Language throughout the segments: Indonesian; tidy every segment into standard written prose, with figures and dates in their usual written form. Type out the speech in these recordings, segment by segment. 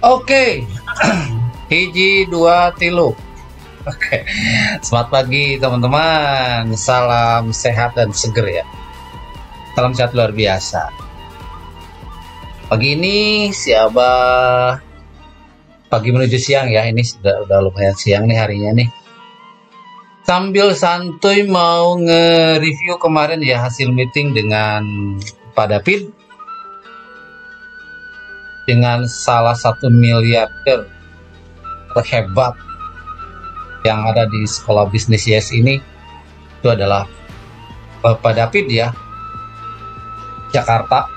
Oke, hiji dua tilu. Oke, selamat pagi teman-teman. Salam sehat dan seger ya. Salam sehat luar biasa. Pagi ini siapa? Pagi menuju siang ya. Ini udah lumayan siang nih harinya nih. Sambil santuy mau nge-review kemarin ya hasil meeting dengan Pak David, dengan salah satu miliarder terhebat yang ada di Sekolah Bisnis Yes ini. Itu adalah Bapak David ya, Jakarta.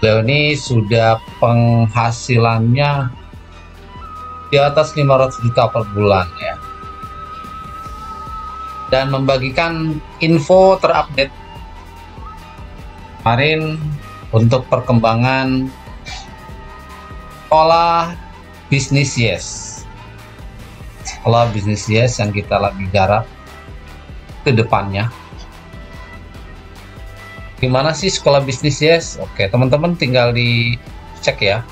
Beliau ini sudah penghasilannya di atas 500 juta per bulan ya, dan membagikan info terupdate kemarin untuk perkembangan Sekolah Bisnis Yes. Sekolah Bisnis Yes yang kita lagi garap ke depannya. Gimana sih Sekolah Bisnis Yes? Oke, teman-teman tinggal dicek ya.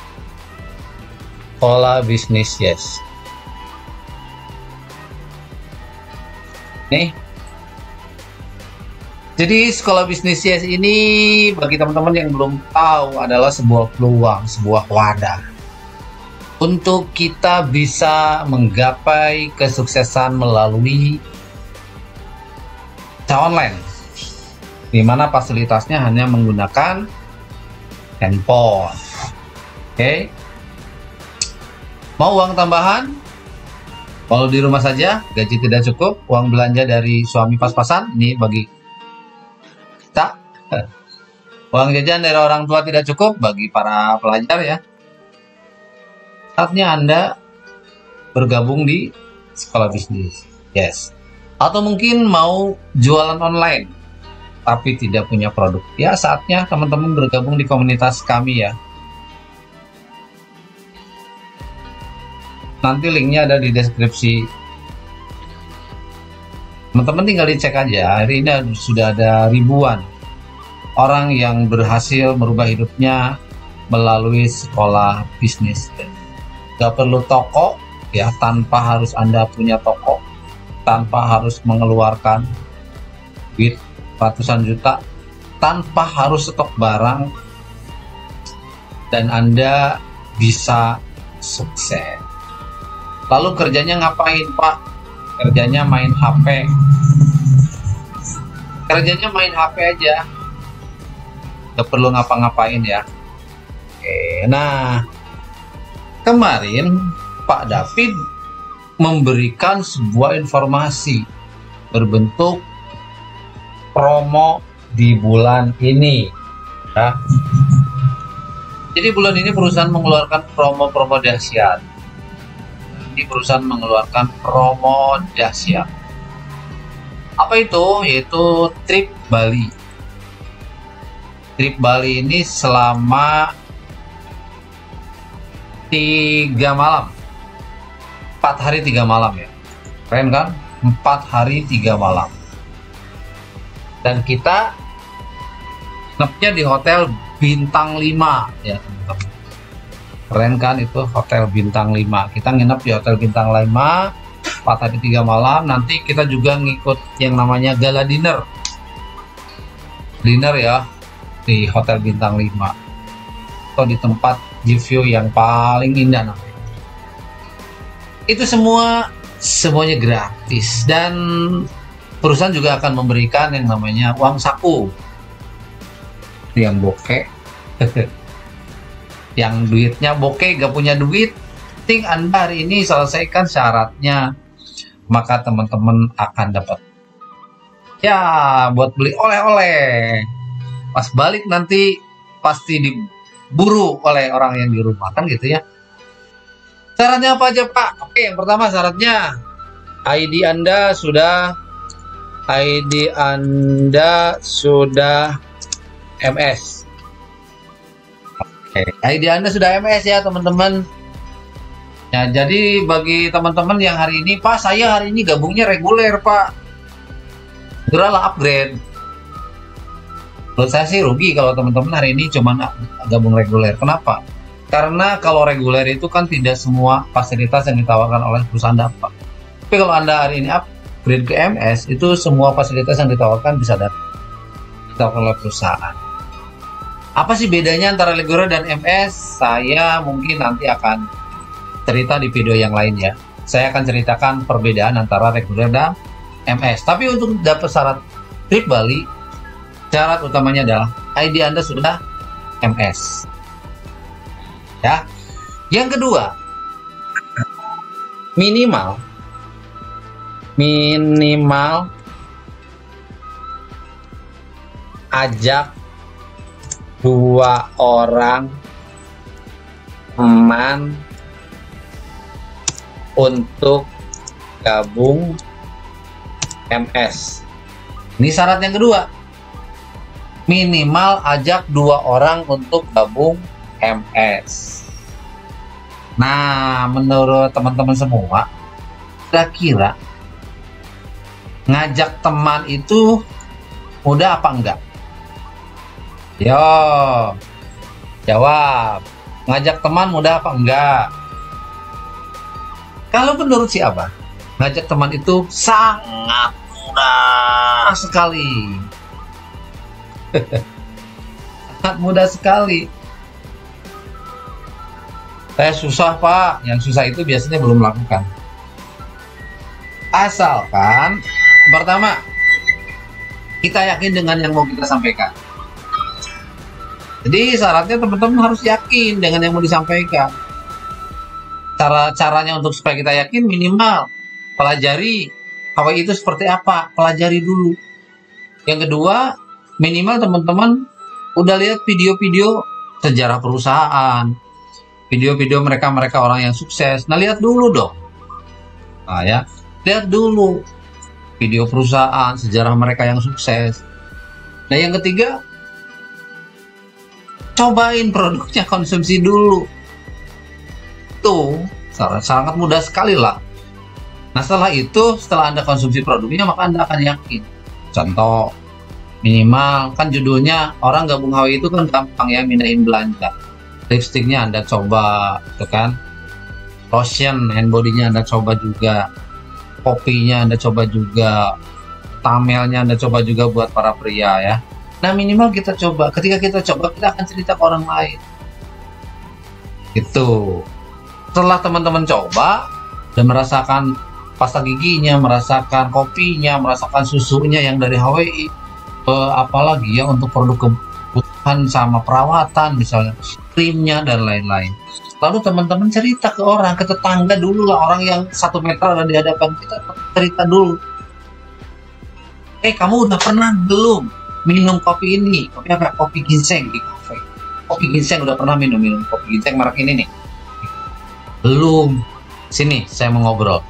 Sekolah Bisnis Yes. Nih. Jadi Sekolah Bisnis Yes ini bagi teman-teman yang belum tahu adalah sebuah peluang, sebuah wadah untuk kita bisa menggapai kesuksesan melalui usaha online, di mana fasilitasnya hanya menggunakan handphone. Oke. Mau uang tambahan? Kalau di rumah saja, gaji tidak cukup, uang belanja dari suami pas-pasan, ini bagi kita. Uang jajan dari orang tua tidak cukup bagi para pelajar ya. Saatnya Anda bergabung di Sekolah Bisnis Yes. Atau mungkin mau jualan online tapi tidak punya produk. Ya, saatnya teman-teman bergabung di komunitas kami ya. Nanti linknya ada di deskripsi. Teman-teman tinggal dicek aja. Hari ini sudah ada ribuan orang yang berhasil merubah hidupnya melalui Sekolah Bisnis. Gak perlu toko ya, tanpa harus Anda punya toko, tanpa harus mengeluarkan duit ratusan juta, tanpa harus stok barang, dan Anda bisa sukses. Lalu kerjanya ngapain Pak? Kerjanya main HP. Kerjanya main HP aja, gak perlu ngapa-ngapain ya. Oke, nah kemarin Pak David memberikan sebuah informasi berbentuk promo di bulan ini ya. Jadi bulan ini perusahaan mengeluarkan promo-promo dahsyat. Ini perusahaan mengeluarkan promo dahsyat. Apa itu? Yaitu trip Bali. Trip Bali ini selama 3 malam, 4 hari 3 malam ya, keren kan? 4 hari 3 malam, dan kita nginepnya di hotel bintang 5 ya teman-teman. Keren kan itu, hotel bintang 5. Kita nginep di hotel bintang 5 4 hari 3 malam. Nanti kita juga ngikut yang namanya gala dinner ya di hotel bintang 5 atau di tempat view yang paling indah nanti. Itu semuanya gratis, dan perusahaan juga akan memberikan yang namanya uang saku. Yang bokeh yang duitnya bokeh, gak punya duit, penting Anda hari ini selesaikan syaratnya, maka teman-teman akan dapat ya buat beli oleh-oleh. Pas balik nanti pasti diburu oleh orang yang di rumah, kan gitu ya. Syaratnya apa aja Pak? Oke, yang pertama syaratnya ID Anda sudah MS. Oke, ID Anda sudah MS ya teman-teman. Ya, jadi bagi teman-teman yang hari ini, Pak, saya hari ini gabungnya reguler, Pak. Segeralah upgrade. Menurut saya sih rugi kalau teman-teman hari ini cuma gabung reguler. Kenapa? Karena kalau reguler itu kan tidak semua fasilitas yang ditawarkan oleh perusahaan dapat. Tapi kalau Anda hari ini upgrade ke MS, itu semua fasilitas yang ditawarkan bisa ditawarkan oleh perusahaan. Apa sih bedanya antara reguler dan MS? Saya mungkin nanti akan cerita di video yang lain ya. Saya akan ceritakan perbedaan antara reguler dan MS. Tapi untuk dapat syarat trip Bali, syarat utamanya adalah ID Anda sudah MS. Ya. Yang kedua, minimal ajak 2 orang teman untuk gabung MS. Ini syarat yang kedua. Minimal ajak 2 orang untuk gabung MS. Nah, menurut teman-teman semua, kira-kira ngajak teman itu mudah apa enggak? Yo, jawab. Ngajak teman mudah apa enggak? Kalau menurut si Abah, ngajak teman itu sangat mudah sekali. Sangat mudah sekali. Saya susah, Pak. Yang susah itu biasanya belum melakukan. Asalkan, pertama, kita yakin dengan yang mau kita sampaikan. Jadi syaratnya teman-teman harus yakin dengan yang mau disampaikan. Caranya untuk supaya kita yakin, minimal pelajari HWI itu seperti apa, pelajari dulu. Yang kedua, minimal teman-teman udah lihat video-video sejarah perusahaan, video-video mereka orang yang sukses. Nah, lihat dulu dong. Nah ya, lihat dulu video perusahaan, sejarah mereka yang sukses. Nah, yang ketiga, cobain produknya, konsumsi dulu. Itu sangat mudah sekali lah. Nah, setelah itu, setelah Anda konsumsi produknya, maka Anda akan yakin. Contoh, minimal kan judulnya orang gabung HWI itu kan gampang ya, mindahin belanja. Lipstiknya Anda coba, itu kan. Lotion hand body-nya Anda coba juga. Kopinya Anda coba juga. Tamelnya Anda coba juga buat para pria ya. Nah, minimal kita coba. Ketika kita coba, kita akan cerita ke orang lain. Gitu. Setelah teman-teman coba dan merasakan pasta giginya, merasakan kopinya, merasakan susunya yang dari HWI, apalagi ya untuk produk kebutuhan sama perawatan, misalnya krimnya dan lain-lain. Lalu teman-teman cerita ke orang, ke tetangga dulu lah, orang yang 1 meter ada di hadapan kita, cerita dulu. Kamu udah pernah belum minum kopi ini? Kopi apa? Kopi ginseng di kafe. Kopi ginseng udah pernah minum kopi ginseng merek ini nih? Belum. Sini, saya mau ngobrol.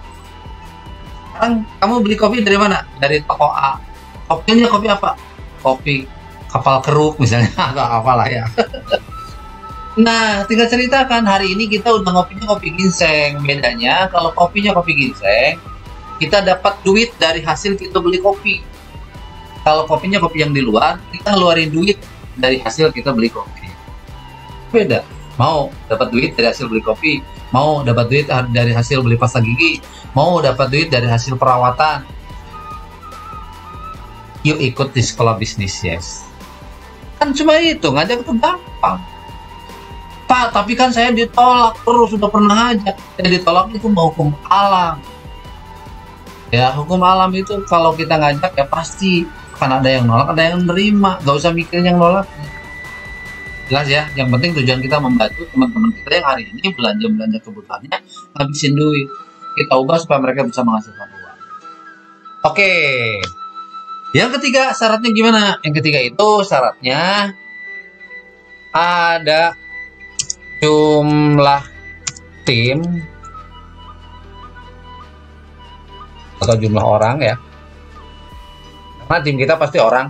Sekarang kamu beli kopi dari mana? Dari toko A. Kopinya kopi apa? Kopi kapal keruk misalnya, atau apalah ya. Nah, tinggal ceritakan, hari ini kita udah ngopinya kopi ginseng. Bedanya kalau kopinya kopi ginseng, kita dapat duit dari hasil kita beli kopi. Kalau kopinya kopi yang di luar, kita ngeluarin duit dari hasil kita beli kopi. Beda. Mau dapat duit dari hasil beli kopi, mau dapat duit dari hasil beli pasta gigi, mau dapat duit dari hasil perawatan. Yuk ikut di sekolah bisnis, yes. Kan cuma itu, ngajak itu gampang. Pak, tapi kan saya ditolak terus, sudah pernah ngajak. Saya ditolak itu mau hukum alam. Ya, hukum alam itu kalau kita ngajak ya pasti akan ada yang nolak, ada yang menerima. Gak usah mikir yang nolak. Jelas ya, yang penting tujuan kita membantu teman-teman kita yang hari ini belanja kebutuhannya, ngabisin duit. Kita ubah supaya mereka bisa menghasilkan uang. Oke. Yang ketiga, syaratnya gimana? Yang ketiga itu syaratnya ada jumlah tim atau jumlah orang ya. Karena tim kita pasti orang.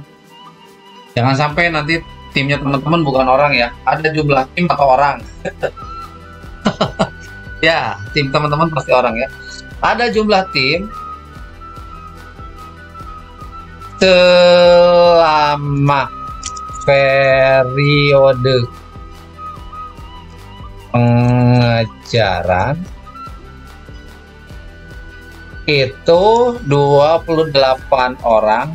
Jangan sampai nanti timnya teman-teman bukan orang ya, ada jumlah tim atau orang. Ya, tim teman-teman pasti orang ya. Ada jumlah tim selama periode pengajaran itu 28 orang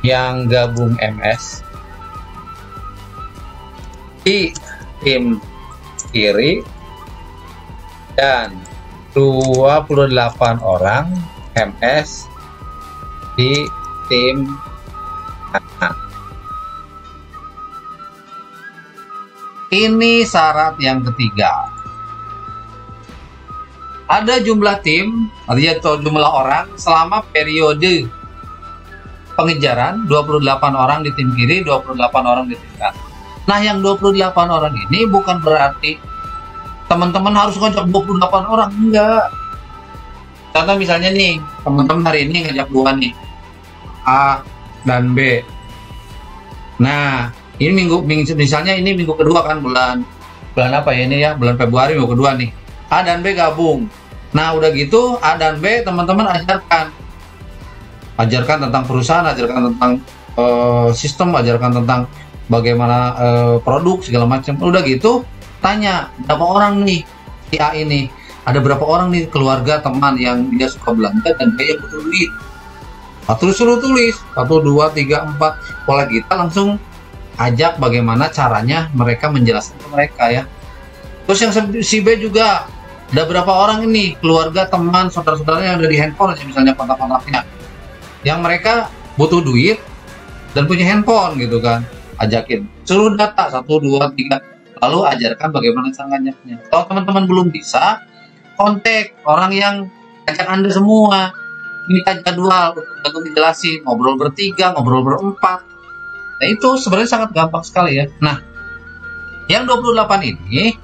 yang gabung MS di tim kiri dan 28 orang MS di tim kanan. Ini syarat yang ketiga. Ada jumlah tim, artinya jumlah orang selama periode pengejaran 28 orang di tim kiri, 28 orang di tim kanan. Nah, yang 28 orang ini bukan berarti teman-teman harus ngajak 28 orang, enggak. Contoh misalnya nih, teman-teman hari ini ngajak dua nih, A dan B. Nah, ini misalnya ini minggu kedua kan, bulan apa ya ini ya, bulan Februari minggu kedua nih. A dan B gabung. Nah, udah gitu A dan B teman-teman ajarkan tentang perusahaan, ajarkan tentang sistem, ajarkan tentang bagaimana produk segala macam. Udah gitu tanya berapa orang nih si A ini, ada berapa orang nih keluarga teman yang dia suka belanja dan dia butuh duit. Terus suruh tulis 1, 2, 3, 4. Kalau kita langsung ajak bagaimana caranya mereka menjelaskan ke mereka ya. Terus yang si B juga, ada berapa orang ini keluarga teman saudara-saudaranya yang ada di handphone misalnya kontak-kontaknya yang mereka butuh duit dan punya handphone gitu kan, ajakin suruh data 1, 2, 3, lalu ajarkan bagaimana cara ngajaknya. Kalau teman-teman belum bisa, kontak orang yang ajak Anda semua, minta jadwal untuk dijelasin, ngobrol bertiga, ngobrol berempat. Nah, itu sebenarnya sangat gampang sekali ya. Nah, yang 28 ini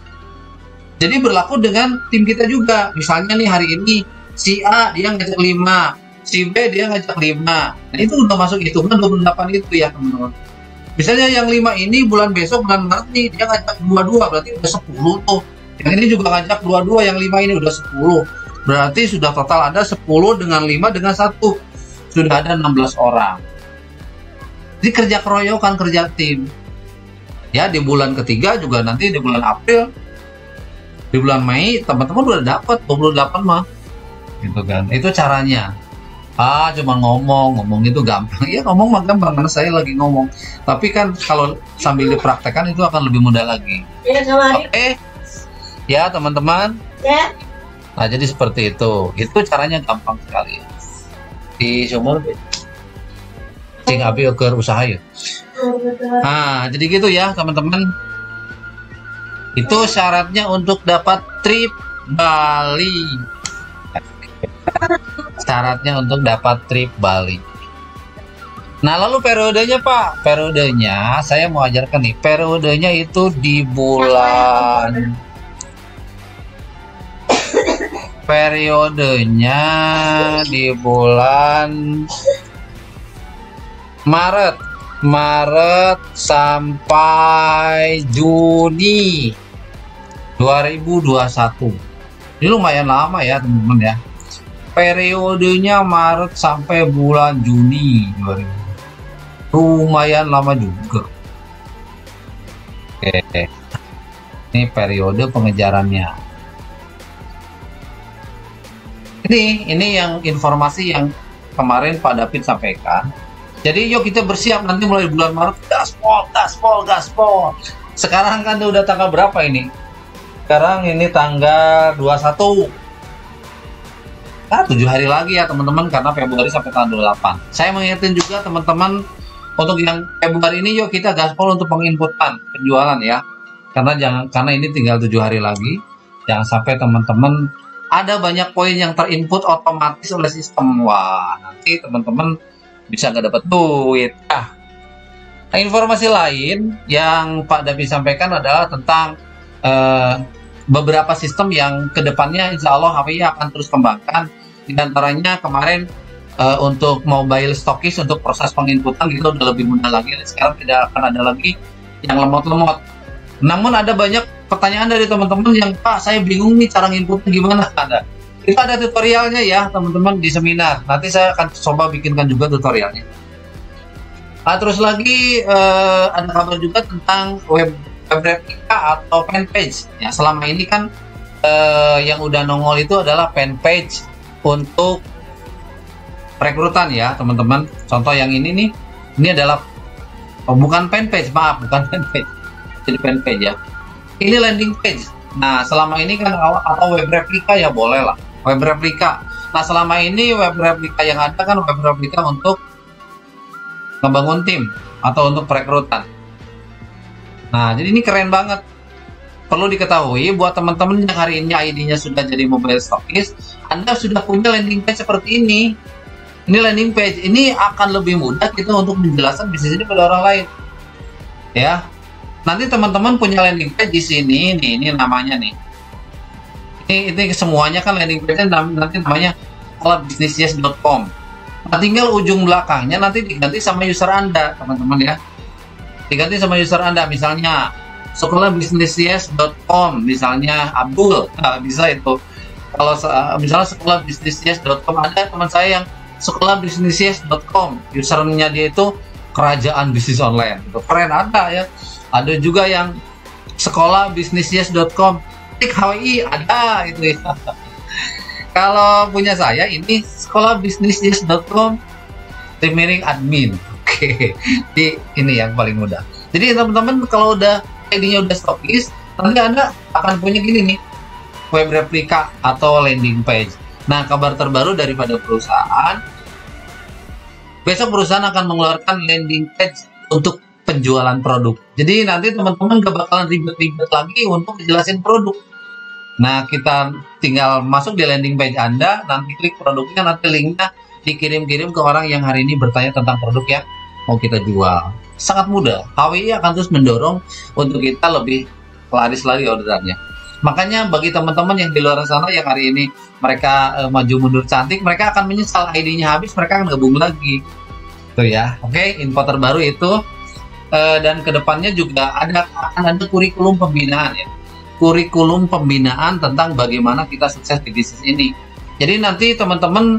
jadi berlaku dengan tim kita juga. Misalnya nih hari ini si A dia ngajak 5, si B dia ngajak 5. Nah, itu udah masuk hitungan 28 itu ya teman-teman. Misalnya yang 5 ini bulan besok, bulan Maret nih dia ngajak 22, berarti udah 10 tuh. Yang ini juga ngajak 22, yang 5 ini udah 10. Berarti sudah total ada 10 dengan 5 dengan 1. Sudah ada 16 orang. Jadi kerja keroyokan, kerja tim. Ya, di bulan ketiga juga nanti di bulan April, di bulan Mei teman-teman udah dapat 28 mah. Gitu kan. Itu caranya. Cuma ngomong itu gampang. Ya ngomong mah gampang karena saya lagi ngomong. Tapi kan kalau sambil dipraktekkan itu akan lebih mudah lagi. Oke. Ya teman-teman. Ya. Nah jadi seperti itu. Itu caranya gampang sekali. Di sumur cing abi ukur usaha ya. Nah jadi gitu ya teman-teman. Itu syaratnya untuk dapat trip Bali. Syaratnya untuk dapat trip Bali. Nah, lalu periodenya, Pak. Periodenya saya mau ajarkan nih. Periodenya itu di bulan periodenya di bulan Maret sampai Juni 2021. Ini lumayan lama ya teman-teman ya. Periodenya Maret sampai bulan Juni 2020. Lumayan lama juga. Oke. Ini periode pengejarannya. Ini yang informasi yang kemarin Pak David sampaikan. Jadi yuk kita bersiap nanti mulai bulan Maret gaspol. Sekarang kan udah tanggal berapa ini? Sekarang ini tanggal 21. Nah, 7 hari lagi ya teman-teman karena Februari sampai tanggal 28. Saya mengingatkan juga teman-teman untuk yang Februari ini yuk kita gaspol untuk penginputan penjualan ya. Karena ini tinggal 7 hari lagi. Jangan sampai teman-teman ada banyak poin yang terinput otomatis oleh sistem. Wah, nanti teman-teman bisa nggak dapat duit. Nah, informasi lain yang Pak David sampaikan adalah tentang beberapa sistem yang kedepannya insya Allah HPI akan terus kembangkan. Di antaranya kemarin untuk mobile stockist untuk proses penginputan itu udah lebih mudah lagi. Sekarang tidak akan ada lagi yang lemot-lemot. Namun ada banyak pertanyaan dari teman-teman yang, Pak, saya bingung nih cara inputnya gimana, itu ada tutorialnya ya teman-teman di seminar. Nanti saya akan coba bikinkan juga tutorialnya. Nah, terus lagi ada kabar juga tentang web replika atau fanpage. Ya, selama ini kan yang udah nongol itu adalah fanpage untuk rekrutan ya teman-teman. Contoh yang ini adalah bukan fanpage, maaf, bukan fanpage, jadi fanpage ya. Ini landing page. Nah, selama ini kan atau web replika ya boleh lah, web replika. Nah, selama ini web replika yang ada kan web replika untuk ngebangun tim atau untuk perekrutan. Nah, jadi ini keren banget. Perlu diketahui buat teman-teman yang hari ini ID-nya sudah jadi mobile stockist, Anda sudah punya landing page seperti ini. Ini landing page, ini akan lebih mudah kita untuk menjelaskan bisnis ini pada orang lain. Ya. Nanti teman-teman punya landing page di sini, nih, ini namanya nih. Ini semuanya kan landing page nanti namanya sekolahbisnisyes.com. Nah, tinggal ujung belakangnya nanti diganti sama user Anda, teman-teman ya. Diganti sama user Anda, misalnya sekolahbisnisyes.com, misalnya Abdul, nah, bisa itu. Kalau misalnya sekolahbisnisyes.com, ada teman saya yang sekolahbisnisyes.com, usernya dia itu kerajaan bisnis online, itu keren, ada ya. Ada juga yang sekolahbisnisyes.com, tik HWI, ada itu ya. Kalau punya saya ini sekolahbisnisyes.com, miring admin. Oke, jadi ini yang paling mudah. Jadi teman-teman kalau udah ID-nya udah stokis, nanti Anda akan punya gini nih, web replika atau landing page. Nah, kabar terbaru daripada perusahaan, besok perusahaan akan mengeluarkan landing page untuk penjualan produk. Jadi nanti teman-teman gak bakalan ribet-ribet lagi untuk jelasin produk. Nah, kita tinggal masuk di landing page Anda, nanti klik produknya, nanti linknya dikirim-kirim ke orang yang hari ini bertanya tentang produk yang mau kita jual. Sangat mudah. HWI akan terus mendorong untuk kita lebih laris lagi orderannya. Makanya bagi teman-teman yang di luar sana yang hari ini mereka maju mundur cantik, mereka akan menyesal ID-nya habis, mereka akan gabung lagi. Tuh ya. Oke, info terbaru itu. Dan kedepannya juga akan ada kurikulum pembinaan ya. Kurikulum pembinaan tentang bagaimana kita sukses di bisnis ini. Jadi nanti teman-teman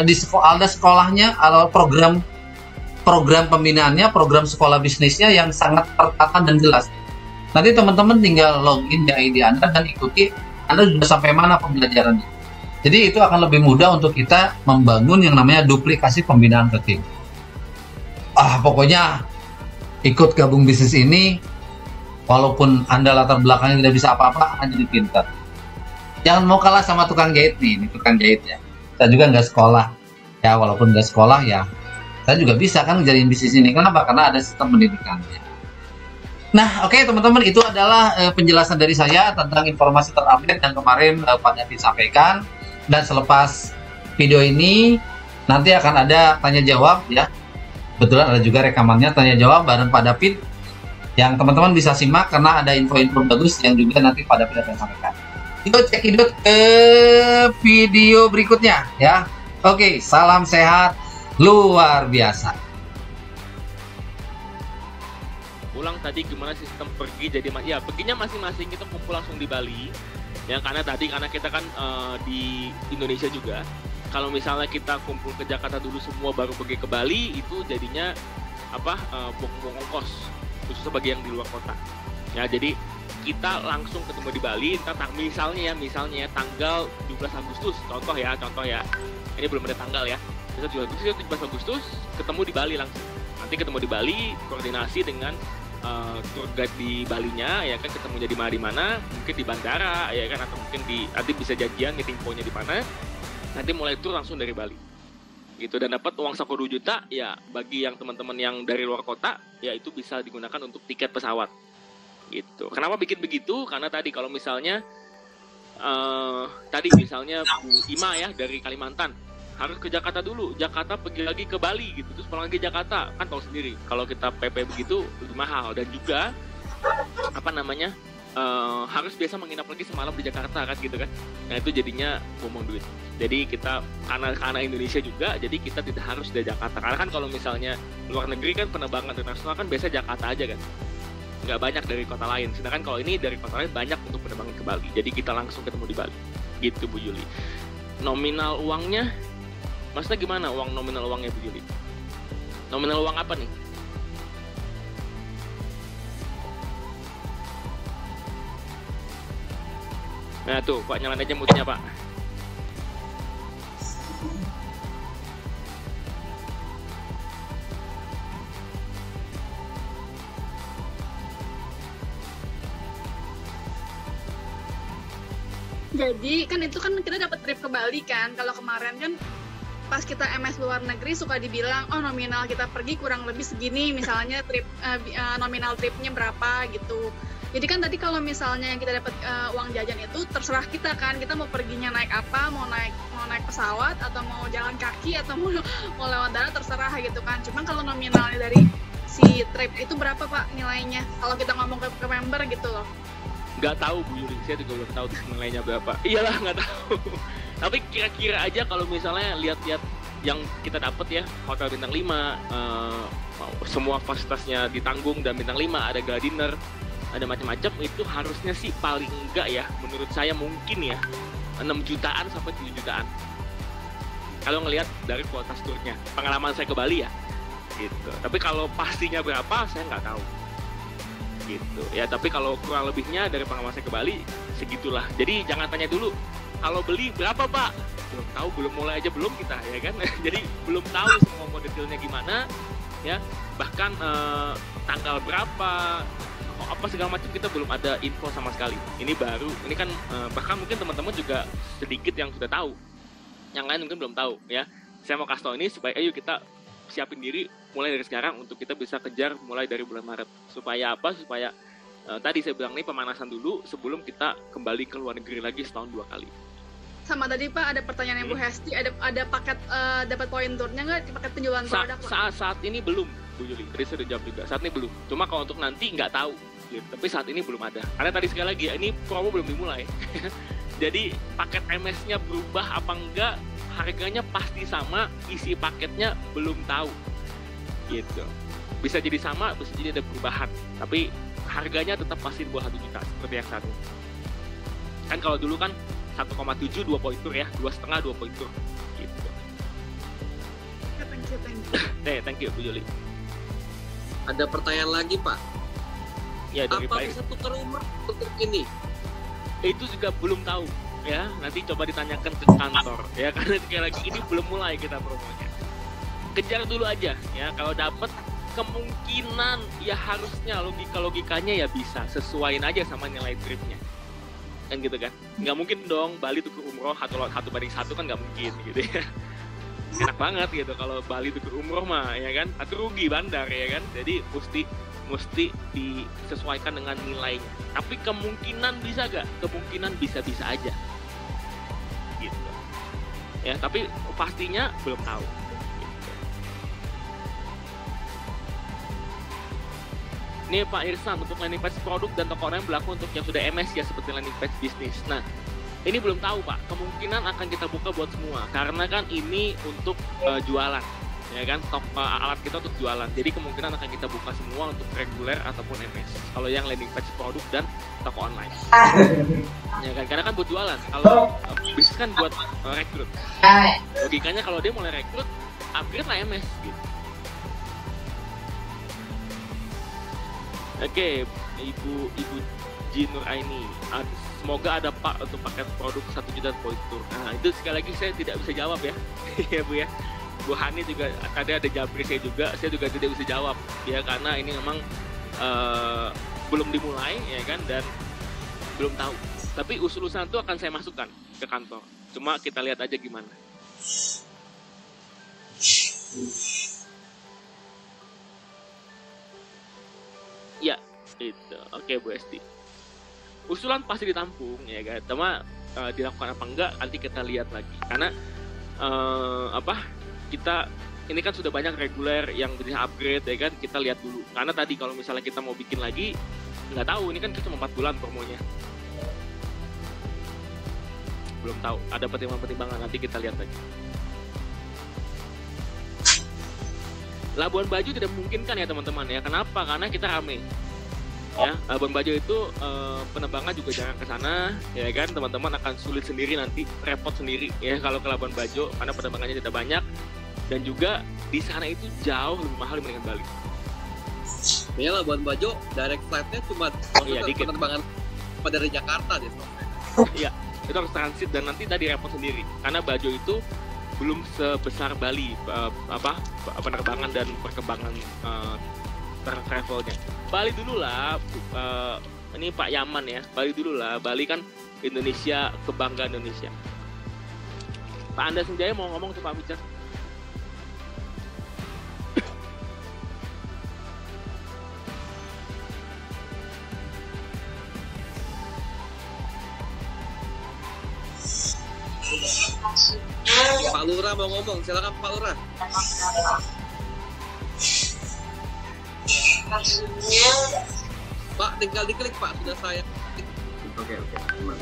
di sekolahnya atau program pembinaannya, program sekolah bisnisnya yang sangat tertata dan jelas. Nanti teman-teman tinggal login di ID Anda dan ikuti Anda sudah sampai mana pembelajarannya. Jadi itu akan lebih mudah untuk kita membangun yang namanya duplikasi pembinaan ke tim. Pokoknya ikut gabung bisnis ini, walaupun Anda latar belakangnya tidak bisa apa-apa, Anda jadi pintar. Jangan mau kalah sama tukang jahit nih, ini tukang jahit ya. Saya juga nggak sekolah, ya walaupun nggak sekolah ya, saya juga bisa kan ngejadiin bisnis ini. Kenapa? Karena ada sistem pendidikannya. Nah, oke teman-teman, itu adalah penjelasan dari saya tentang informasi terupdate yang kemarin Pak David sampaikan. Dan selepas video ini, nanti akan ada tanya jawab ya. Kebetulan ada juga rekamannya tanya jawab bareng Pak David yang teman-teman bisa simak karena ada info-info bagus yang juga nanti Pak David akan sampaikan. Yuk cekidot ke video berikutnya ya. Oke, salam sehat luar biasa. Ulang tadi gimana sistem pergi, jadi ya perginya masing-masing kita kumpul langsung di Bali ya, karena kita kan di Indonesia juga. Kalau misalnya kita kumpul ke Jakarta dulu semua baru pergi ke Bali, itu jadinya buang ongkos khususnya bagi yang di luar kota ya. Jadi kita langsung ketemu di Bali, misalnya tanggal 17 Agustus contoh ya, ini belum ada tanggal ya, 17 Agustus ketemu di Bali langsung. Nanti ketemu di Bali, koordinasi dengan tour guide di Balinya ya kan, ketemunya di mana, mungkin di bandara ya kan, atau mungkin nanti bisa janjian meeting point-nya di mana. Nanti mulai tour langsung dari Bali gitu, dan dapat uang saku 2 juta ya. Bagi yang teman-teman yang dari luar kota ya, itu bisa digunakan untuk tiket pesawat gitu. Kenapa bikin begitu? Karena tadi kalau misalnya misalnya Bu Ima ya dari Kalimantan harus ke Jakarta dulu, Jakarta pergi lagi ke Bali gitu, terus pulang lagi Jakarta, kan tahu sendiri kalau kita PP begitu lebih mahal, dan juga harus biasa menginap lagi semalam di Jakarta kan gitu kan. Nah itu jadinya buang duit. Jadi kita karena Indonesia juga, jadi kita tidak harus dari Jakarta. Karena kan kalau misalnya luar negeri kan penerbangan internasional kan biasa Jakarta aja kan. nggak banyak dari kota lain. Sedangkan kalau ini dari kota lain banyak untuk penerbangan ke Bali. Jadi kita langsung ketemu di Bali. Gitu Bu Yuli. Nominal uangnya, maksudnya gimana nominal uangnya Bu Yuli? Nominal uang apa nih? Nah tuh, Pak nyalain aja mute-nya Pak. Jadi kan itu kan kita dapat trip ke Bali kan. Kalau kemarin kan pas kita MS luar negeri suka dibilang oh nominal kita pergi kurang lebih segini, misalnya trip nominal tripnya berapa gitu. Jadi kan tadi kalau misalnya yang kita dapat uang jajan itu terserah kita kan, kita mau perginya naik apa, mau naik pesawat atau mau jalan kaki atau mau lewat darat terserah gitu kan. Cuma kalau nominalnya dari si trip itu berapa Pak nilainya? Kalau kita ngomong ke member gitu loh. Nggak tahu Bu Yuli, saya juga belum tahu nilainya berapa. Iyalah nggak tahu. Tapi kira-kira aja kalau misalnya lihat-lihat yang kita dapat ya, hotel bintang 5, semua fasilitasnya ditanggung dan bintang 5, ada gala dinner, ada macam-macam, itu harusnya sih paling enggak ya, menurut saya mungkin ya 6 jutaan sampai 7 jutaan. Kalau ngelihat dari kualitas turnya, pengalaman saya ke Bali ya, gitu. Tapi kalau pastinya berapa saya nggak tahu. Gitu ya, tapi kalau kurang lebihnya dari pengalaman saya ke Bali segitulah. Jadi jangan tanya dulu kalau beli berapa Pak, belum tahu, belum mulai aja belum kita ya kan. Jadi belum tahu semua detailnya gimana ya, bahkan tanggal berapa apa segala macam kita belum ada info sama sekali. Ini baru, ini kan bahkan mungkin teman-teman juga sedikit yang sudah tahu, yang lain mungkin belum tahu ya. Saya mau kasih tahu ini supaya ayo kita siapin diri mulai dari sekarang untuk kita bisa kejar mulai dari bulan Maret. Supaya apa? Supaya tadi saya bilang nih pemanasan dulu sebelum kita kembali ke luar negeri lagi setahun 2 kali. Sama tadi Pak ada pertanyaan yang Bu Hesti, ada paket dapat poin turnya nggak, paket penjualan produk Pak? Saat ini belum Bu Yuli, tadi saya udah jawab juga, saat ini belum. Cuma kalau untuk nanti nggak tahu gitu. Tapi saat ini belum ada, karena tadi sekali lagi ya, ini promo belum dimulai. Jadi paket MS-nya berubah apa enggak, harganya pasti sama, isi paketnya belum tahu gitu. Bisa jadi sama, bisa jadi ada perubahan, tapi harganya tetap pasti di bawah 1 juta seperti yang saat ini. Kan kalau dulu kan 1,7 2 poin tur ya, 2,5 2 poin tur gitu. Thank you Bu Yuli. Ada pertanyaan lagi Pak. Ya, dari apa bisa tukar umroh untuk ini? Itu juga belum tahu ya, nanti coba ditanyakan ke kantor ya, karena sekali lagi ini belum mulai kita promonya. Kejar dulu aja ya, kalau dapat kemungkinan ya harusnya logikanya ya bisa sesuaiin aja sama nilai tripnya kan gitu kan. Nggak mungkin dong Bali tuker umroh 1 banding 1 kan nggak mungkin gitu ya. Enak banget gitu kalau Bali tuker umroh mah ya kan, atau rugi bandar ya kan. Jadi mesti disesuaikan dengan nilainya. Tapi kemungkinan bisa gak? Kemungkinan bisa-bisa aja gitu ya, tapi pastinya belum tahu gitu. Ini Pak Irsan, untuk landing page produk dan toko online berlaku untuk yang sudah MS ya, seperti landing page bisnis. Nah ini belum tahu Pak, kemungkinan akan kita buka buat semua karena kan ini untuk jualan ya kan, alat kita untuk jualan. Jadi kemungkinan akan kita buka semua untuk reguler ataupun MS. Kalau yang landing page produk dan toko online. Ya kan, karena kan buat jualan. Kalau bisnis kan buat rekrut. Logikanya kalau dia mulai rekrut, upgrade lah MS gitu. Oke, Ibu Jinur Aini, semoga ada Pak untuk paket produk 1 juta poin tur. Nah itu sekali lagi saya tidak bisa jawab ya. Ya Bu ya. Bu Hani juga tadi ada jabri saya juga tidak bisa jawab ya, karena ini memang belum dimulai ya kan, dan belum tahu. Tapi usul-usulan itu akan saya masukkan ke kantor, cuma kita lihat aja gimana. Ya itu oke Bu Esti, usulan pasti ditampung ya kan, cuma dilakukan apa enggak nanti kita lihat lagi, karena kita ini kan sudah banyak reguler yang bisa upgrade ya kan, kita lihat dulu. Karena tadi kalau misalnya kita mau bikin lagi nggak tahu, ini kan cuma 4 bulan promonya, belum tahu, ada pertimbangan nanti kita lihat lagi. Labuan Bajo tidak memungkinkan ya teman-teman ya, kenapa? Karena kita rame ya. Labuan Bajo itu penerbangan juga jarang ke sana, ya kan. Teman-teman akan sulit sendiri nanti, repot sendiri ya kalau ke Labuan Bajo karena penerbangannya tidak banyak, dan juga di sana itu jauh lebih mahal dibandingkan Bali. Ya Labuan Bajo direct flight-nya cuma dikit. penerbangan dari Jakarta deh. Iya, itu harus transit dan nanti tadi repot sendiri karena Bajo itu belum sebesar Bali penerbangan dan perkembangan travelnya. Bali dulu lah, ini Pak Yaman ya. Bali dulu lah. Bali kan Indonesia, kebanggaan Indonesia. Pak Anda Senjaya mau ngomong tuh Pak Bicar. Pak Lurah mau ngomong, silakan Pak Lurah. Pak, tinggal diklik Pak, sudah saya. Oke, teman.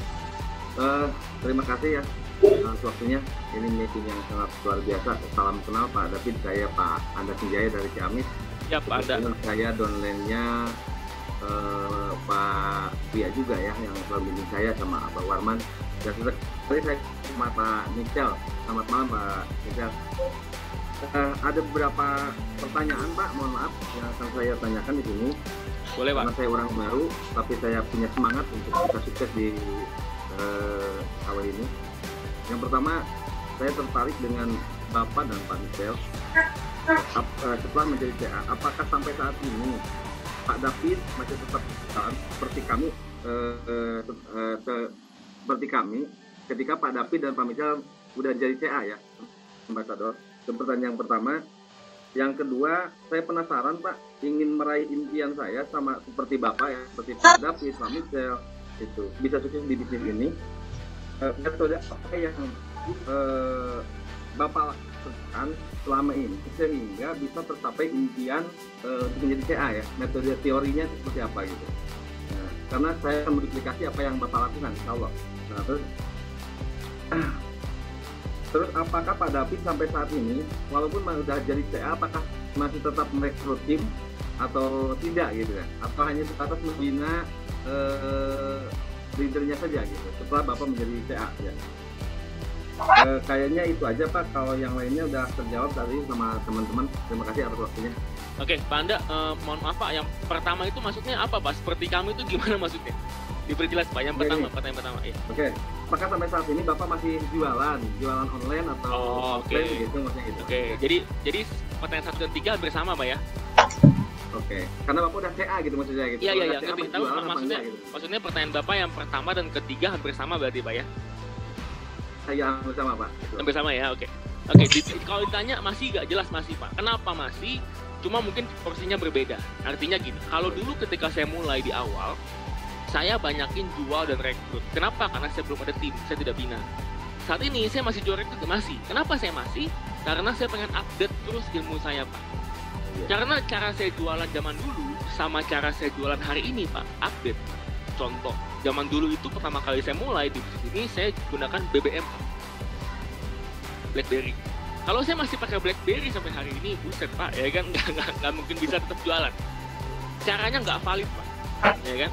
Terima kasih ya atas waktunya. Ini meeting yang sangat luar biasa. Salam kenal Pak David, saya Pak Anda Senjaya dari Ciamis. Ya Pak Anda. Saya downline-nya Pak Pia juga ya, yang selalu bimbing saya sama Pak Warman. Dan tadi saya sama Pak Michel. Selamat malam Pak Michel. Ada beberapa pertanyaan Pak, mohon maaf yang akan saya tanyakan di sini. Boleh Pak. Karena saya orang baru, tapi saya punya semangat untuk bisa sukses di awal ini. Yang pertama, saya tertarik dengan Bapak dan Pak Michel. Setelah menjadi CA, apakah sampai saat ini Pak David masih tetap seperti kami, seperti kami, ketika Pak David dan Pak Michel udah jadi CA ya, Ambassador? Itu pertanyaan yang pertama. Yang kedua, saya penasaran Pak, ingin meraih impian saya sama seperti Bapak ya, seperti Pak David, Pak Michel, itu bisa sukses di bisnis ini. Metode apa yang Bapak lakukan selama ini sehingga bisa tercapai impian untuk menjadi CA ya? Metode teorinya seperti apa gitu? Nah, karena saya akan menduplikasi apa yang Bapak lakukan, insya Allah. Nah, terus apakah Pak David sampai saat ini, walaupun sudah jadi CA, apakah masih tetap merekrut tim atau tidak gitu kan? Atau hanya sebatas membina leadernya saja gitu setelah Bapak menjadi CA ya? Kayaknya itu aja Pak, kalau yang lainnya udah terjawab tadi sama teman-teman. Terima kasih atas waktunya. Oke, Pak Anda, mohon maaf Pak, yang pertama itu maksudnya apa Pak? Seperti kami itu gimana maksudnya? Diperjelas Pak, yang pertanyaan pertama ya. Oke, apakah sampai saat ini Bapak masih jualan online atau offline gitu maksudnya gitu? Oke, jadi pertanyaan 1 dan 3 hampir sama Pak ya? Oke, karena Bapak udah CA gitu maksudnya gitu? Iya, ngerti. Tahu maksudnya pertanyaan Bapak yang pertama dan ketiga hampir sama berarti Pak ya? Saya hampir sama Pak. Hampir sama ya, oke. Kalau ditanya masih nggak jelas masih Pak. Kenapa masih? Cuma mungkin porsinya berbeda. Artinya gini, kalau dulu ketika saya mulai di awal, saya banyakin jual dan rekrut. Kenapa? Karena saya belum ada tim, saya tidak bina. Saat ini saya masih jual rekrut, masih. Kenapa saya masih? Karena saya pengen update terus ilmu saya Pak. Karena cara saya jualan zaman dulu sama cara saya jualan hari ini Pak, update. Contoh, zaman dulu itu pertama kali saya mulai di sini saya gunakan BBM, BlackBerry. Kalau saya masih pakai BlackBerry sampai hari ini, buset Pak, ya kan nggak mungkin bisa tetap jualan. Caranya nggak valid Pak, ya kan?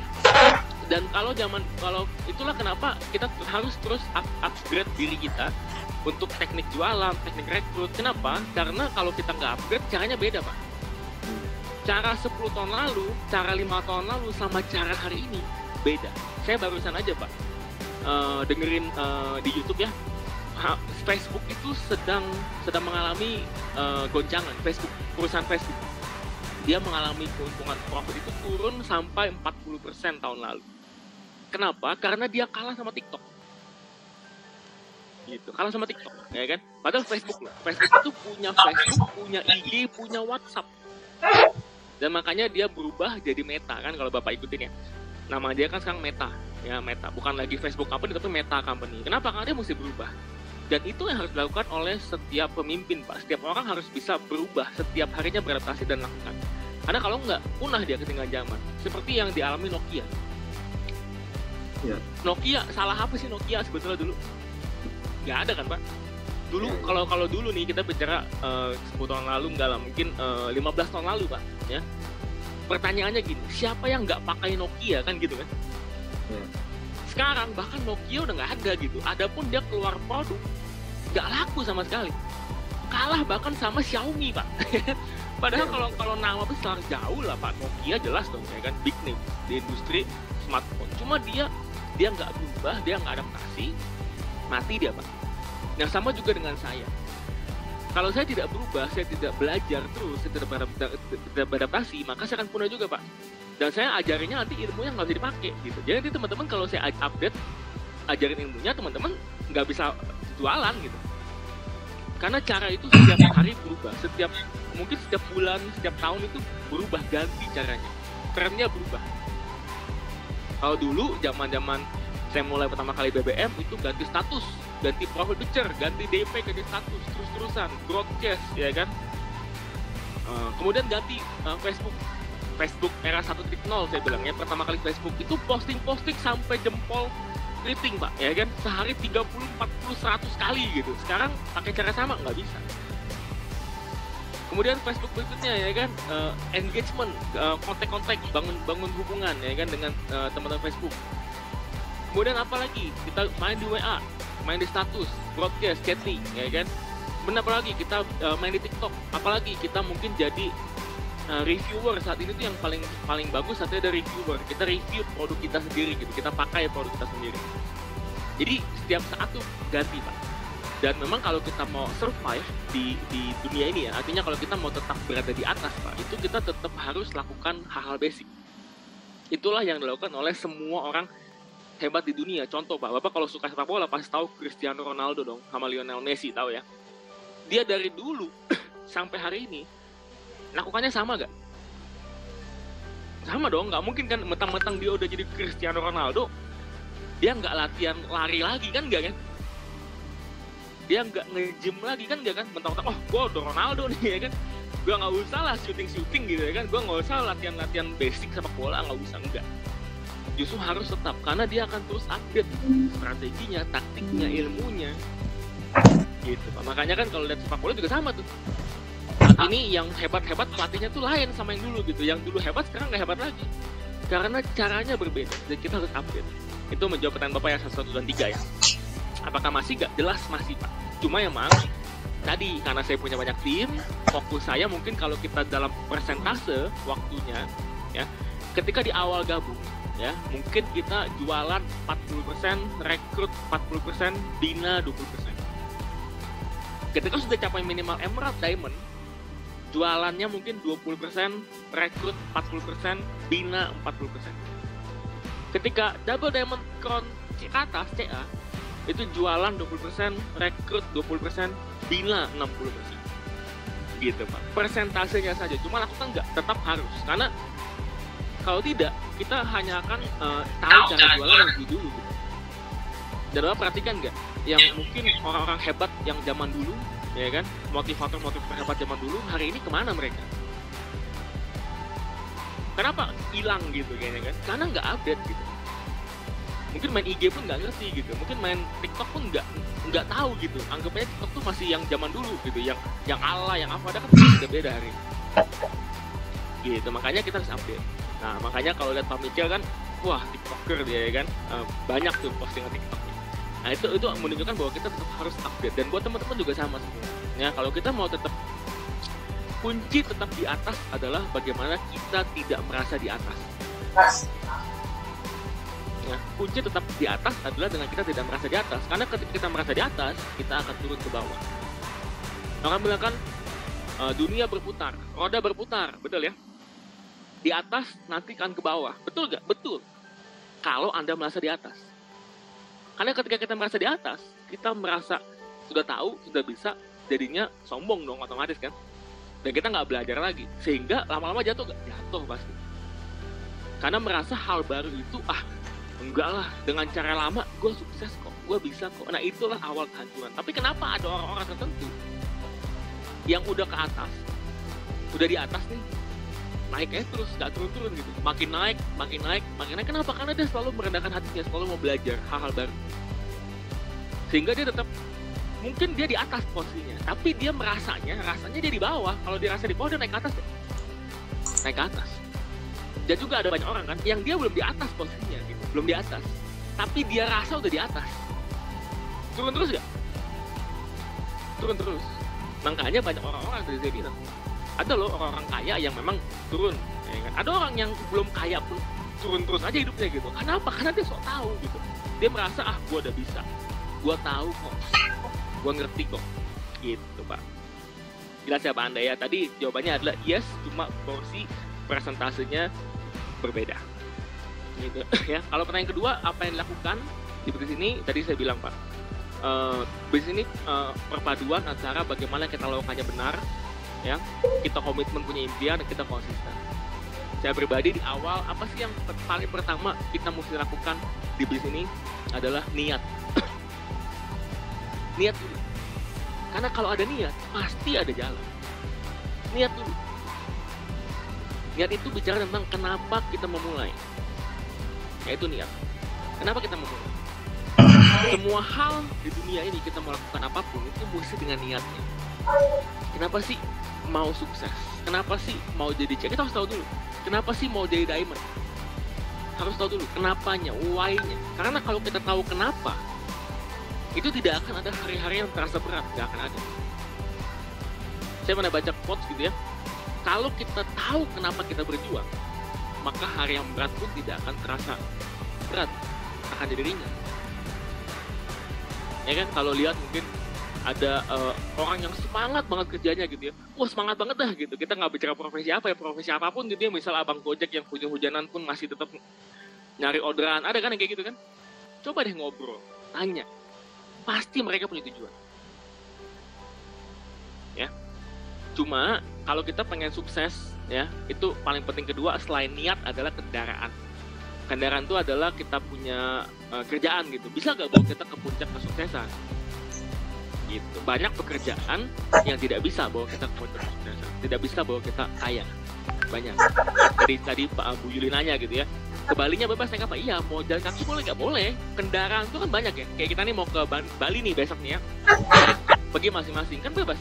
Dan kalau itulah kenapa kita harus terus upgrade diri kita untuk teknik jualan, teknik rekrut. Kenapa? Karena kalau kita nggak upgrade, caranya beda Pak. Cara 10 tahun lalu, cara 5 tahun lalu, sama cara hari ini beda. Saya barusan aja Pak dengerin di YouTube ya, Facebook itu sedang mengalami goncangan. Perusahaan Facebook dia mengalami keuntungan profit itu turun sampai 40% tahun lalu. Kenapa? Karena dia kalah sama TikTok. Gitu, kalah sama TikTok, ya kan? Padahal Facebook itu punya Facebook, punya IG, punya WhatsApp. Dan makanya dia berubah jadi Meta kan, kalau Bapak ikutin ya. Nama dia kan sekarang Meta, ya Meta. Bukan lagi Facebook Company, tapi Meta Company. Kenapa? Karena dia mesti berubah. Dan itu yang harus dilakukan oleh setiap pemimpin, Pak. Setiap orang harus bisa berubah, setiap harinya beradaptasi dan lakukan. Karena kalau nggak, punah dia ketinggalan zaman. Seperti yang dialami Nokia. Ya. Nokia, salah apa sih Nokia sebetulnya dulu? Nggak ada kan Pak? Dulu, kalau dulu nih kita bicara 10 tahun lalu, nggak lah, mungkin 15 tahun lalu Pak. Ya. pertanyaannya gini, siapa yang nggak pakai Nokia kan gitu kan? Sekarang bahkan Nokia udah nggak ada gitu. Adapun dia keluar produk nggak laku sama sekali. Kalah bahkan sama Xiaomi Pak. Padahal kalau nama besar jauh lah Pak. Nokia jelas dong ya kan, big name di industri smartphone. Cuma dia nggak berubah, dia nggak adaptasi, mati dia Pak. Nah sama juga dengan saya. Kalau saya tidak berubah, saya tidak belajar terus, saya tidak beradaptasi, maka saya akan punah juga Pak. Dan saya ajarinnya nanti ilmunya nggak bisa dipakai gitu. Jadi teman-teman kalau saya update, ajarin ilmunya, teman-teman nggak bisa jualan gitu. Karena cara itu setiap hari berubah, mungkin setiap bulan, setiap tahun itu berubah, ganti caranya, trennya berubah. Kalau dulu zaman saya mulai pertama kali BBM itu ganti status, ganti profile picture, ganti DP, ganti status, terus-terusan, broadcast, ya kan. Kemudian ganti Facebook era 1.0 saya bilangnya, pertama kali Facebook itu posting sampai jempol keriting Pak, ya kan, sehari 30, 40, 100 kali gitu. Sekarang pakai cara sama nggak bisa. Kemudian Facebook berikutnya ya kan, engagement, kontak-kontak, bangun hubungan ya kan dengan teman-teman Facebook. Kemudian apa lagi? Kita main di WA, main di status, broadcast, chatting ya kan. Kemudian apa lagi? Kita main di TikTok. Apalagi kita mungkin jadi reviewer saat ini tuh yang paling bagus saat ada reviewer. Kita review produk kita sendiri gitu, kita pakai produk kita sendiri. Jadi setiap saat tuh ganti Pak. Dan memang kalau kita mau survive di dunia ini ya, artinya kalau kita mau tetap berada di atas Pak, itu kita tetap harus lakukan hal-hal basic. Itulah yang dilakukan oleh semua orang hebat di dunia. Contoh Pak, Bapak kalau suka sepak bola pasti tahu Cristiano Ronaldo dong, sama Lionel Messi, tahu ya. Dia dari dulu sampai hari ini lakukannya sama gak? Sama dong, nggak mungkin kan mentang-mentang dia udah jadi Cristiano Ronaldo, dia nggak latihan lari lagi kan, nggak kan? Dia nggak nge-gym lagi kan, nggak kan? Mentang-mentang, oh gue udah Ronaldo nih ya kan, gue nggak usah lah shooting gitu ya kan, gue nggak usah latihan basic sepak bola, nggak usah, enggak. Justru harus tetap, karena dia akan terus update strateginya, taktiknya, ilmunya gitu Pak. Makanya kan kalau lihat sepak bola juga sama tuh. Saat ini yang hebat-hebat pelatihnya tuh lain sama yang dulu gitu. Yang dulu hebat sekarang nggak hebat lagi. Karena caranya berbeda dan kita harus update. Itu menjawab pertanyaan Bapak ya 1 dan 3 ya. Apakah masih nggak? Jelas masih Pak. Cuma emang tadi karena saya punya banyak tim, fokus saya mungkin kalau kita dalam persentase waktunya ya, ketika di awal gabung ya, mungkin kita jualan 40%, rekrut 40%, bina 20%. Ketika sudah capai minimal Emerald Diamond, jualannya mungkin 20%, rekrut 40%, bina 40%. Ketika Double Diamond Crown ke atas, CA, itu jualan 20%, rekrut 20%, bina 60%. Gitu Pak, persentasenya saja, cuma lakukan nggak? Tetap harus, karena kalau tidak, kita hanya akan tahu cara jualan yang dulu gitu. Dan Bapak perhatikan nggak, yang mungkin orang-orang hebat yang zaman dulu, ya kan, motivator hebat zaman dulu, hari ini kemana mereka? Kenapa hilang gitu kayaknya kan? Karena nggak update gitu. Mungkin main IG pun nggak ngerti gitu, mungkin main TikTok pun nggak tahu gitu. Anggapnya TikTok tuh masih yang zaman dulu gitu, yang ala, yang apa, ada kan sudah beda hari ini. Gitu, makanya kita harus update. Nah, makanya kalau lihat Pak Michael kan, wah TikToker dia ya kan, banyak tuh postingan TikTok. Nah itu menunjukkan bahwa kita tetap harus update, dan buat teman-teman juga sama semua. Ya kalau kita mau tetap, kunci tetap di atas adalah bagaimana kita tidak merasa di atas. Ya, kunci tetap di atas adalah dengan kita tidak merasa di atas, karena ketika kita merasa di atas, kita akan turun ke bawah. Orang bilang kan, dunia berputar, roda berputar, betul ya? Di atas nanti akan ke bawah, betul gak? Betul. Kalau Anda merasa di atas. Karena ketika kita merasa di atas, kita merasa sudah tahu, sudah bisa, jadinya sombong dong otomatis kan. Dan kita nggak belajar lagi, sehingga lama-lama jatuh pasti. Karena merasa hal baru itu, enggak lah, dengan cara lama gue sukses kok, gue bisa kok. Nah itulah awal kehancuran. Tapi kenapa ada orang-orang tertentu yang udah ke atas, udah di atas nih, naiknya terus, gak turun-turun gitu, makin naik. Kenapa? Karena dia selalu merendahkan hatinya, selalu mau belajar hal-hal baru, sehingga dia tetap, mungkin dia di atas posisinya, tapi dia rasanya dia di bawah. Kalau dia rasa di bawah, dia naik ke atas ya? Naik ke atas. Dan juga ada banyak orang kan yang dia belum di atas posisinya gitu, belum di atas, tapi dia rasa udah di atas. Turun terus gak? Turun terus. Makanya banyak orang-orang dari saya bilang, ada loh orang-orang kaya yang memang turun, ya kan? Ada orang yang belum kaya pun turun terus aja hidupnya gitu. Kenapa? Karena dia sok tahu gitu. Dia merasa gue udah bisa, gue tahu kok, gue ngerti kok, gitu Pak. Jelas ya Pak Anda ya. Tadi jawabannya adalah yes, cuma porsi presentasenya berbeda. Gitu ya. Kalau pertanyaan kedua, apa yang dilakukan di bisnis ini? Tadi saya bilang Pak, bisnis ini perpaduan antara bagaimana kita lakukannya benar, ya, kita komitmen punya impian, dan kita konsisten. Saya pribadi di awal, apa sih yang paling pertama kita mesti lakukan di bisnis ini adalah niat. Niat dulu. Karena kalau ada niat, pasti ada jalan. Niat dulu. Niat itu bicara tentang kenapa kita memulai. Yaitu niat. Kenapa kita memulai? Semua hal di dunia ini kita melakukan apapun itu mesti dengan niatnya. Kenapa sih mau sukses? Kenapa sih mau jadi cek? Kita harus tahu dulu. Kenapa sih mau jadi diamond? Harus tahu dulu kenapanya, why-nya. Karena kalau kita tahu kenapa, itu tidak akan ada hari-hari yang terasa berat, tidak akan ada. Saya pernah baca quotes gitu ya. Kalau kita tahu kenapa kita berjuang, maka hari yang berat pun tidak akan terasa berat, akan jadi ringan. Ya kan, kalau lihat mungkin ada orang yang semangat banget kerjanya gitu ya. Wah semangat banget dah gitu. Kita nggak bicara profesi apa ya, profesi apapun gitu ya. Misal abang Gojek yang hujan-hujanan pun masih tetap nyari orderan. Ada kan yang kayak gitu kan? Coba deh ngobrol, tanya. Pasti mereka punya tujuan. Ya. Cuma kalau kita pengen sukses ya, itu paling penting kedua selain niat adalah kendaraan. Kendaraan itu adalah kita punya kerjaan gitu. Bisa nggak bawa kita ke puncak kesuksesan? Gitu. Banyak pekerjaan yang tidak bisa bawa kita ke puncak kesuksesan. Tidak bisa bawa kita kaya. Banyak. Tadi Pak Bu Yuli nanya gitu ya. Ke Balinya bebas naik apa? Iya, mau jalan kaki boleh nggak? Boleh. Kendaraan itu kan banyak ya. Kayak kita nih mau ke Bali nih besok nih ya. Pergi masing-masing kan bebas.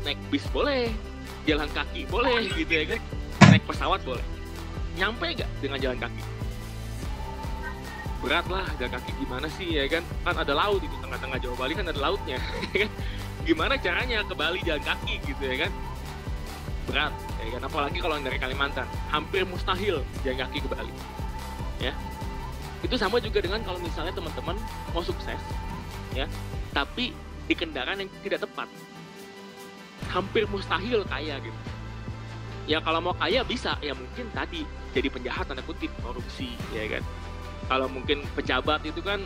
Naik bis boleh, jalan kaki boleh gitu ya kan. Naik pesawat boleh. Nyampe nggak dengan jalan kaki? Berat lah, jalan kaki gimana sih ya kan? Kan ada laut di tengah-tengah Jawa Bali kan ada lautnya. Gimana caranya ke Bali jalan kaki gitu ya kan? Berat ya kan? Apalagi kalau dari Kalimantan, hampir mustahil jalan kaki ke Bali. Ya. Itu sama juga dengan kalau misalnya teman-teman mau sukses ya, tapi di kendaraan yang tidak tepat. Hampir mustahil kaya gitu. Ya kalau mau kaya bisa, ya mungkin tadi jadi penjahat tanda kutip, korupsi ya kan. Kalau mungkin pejabat itu kan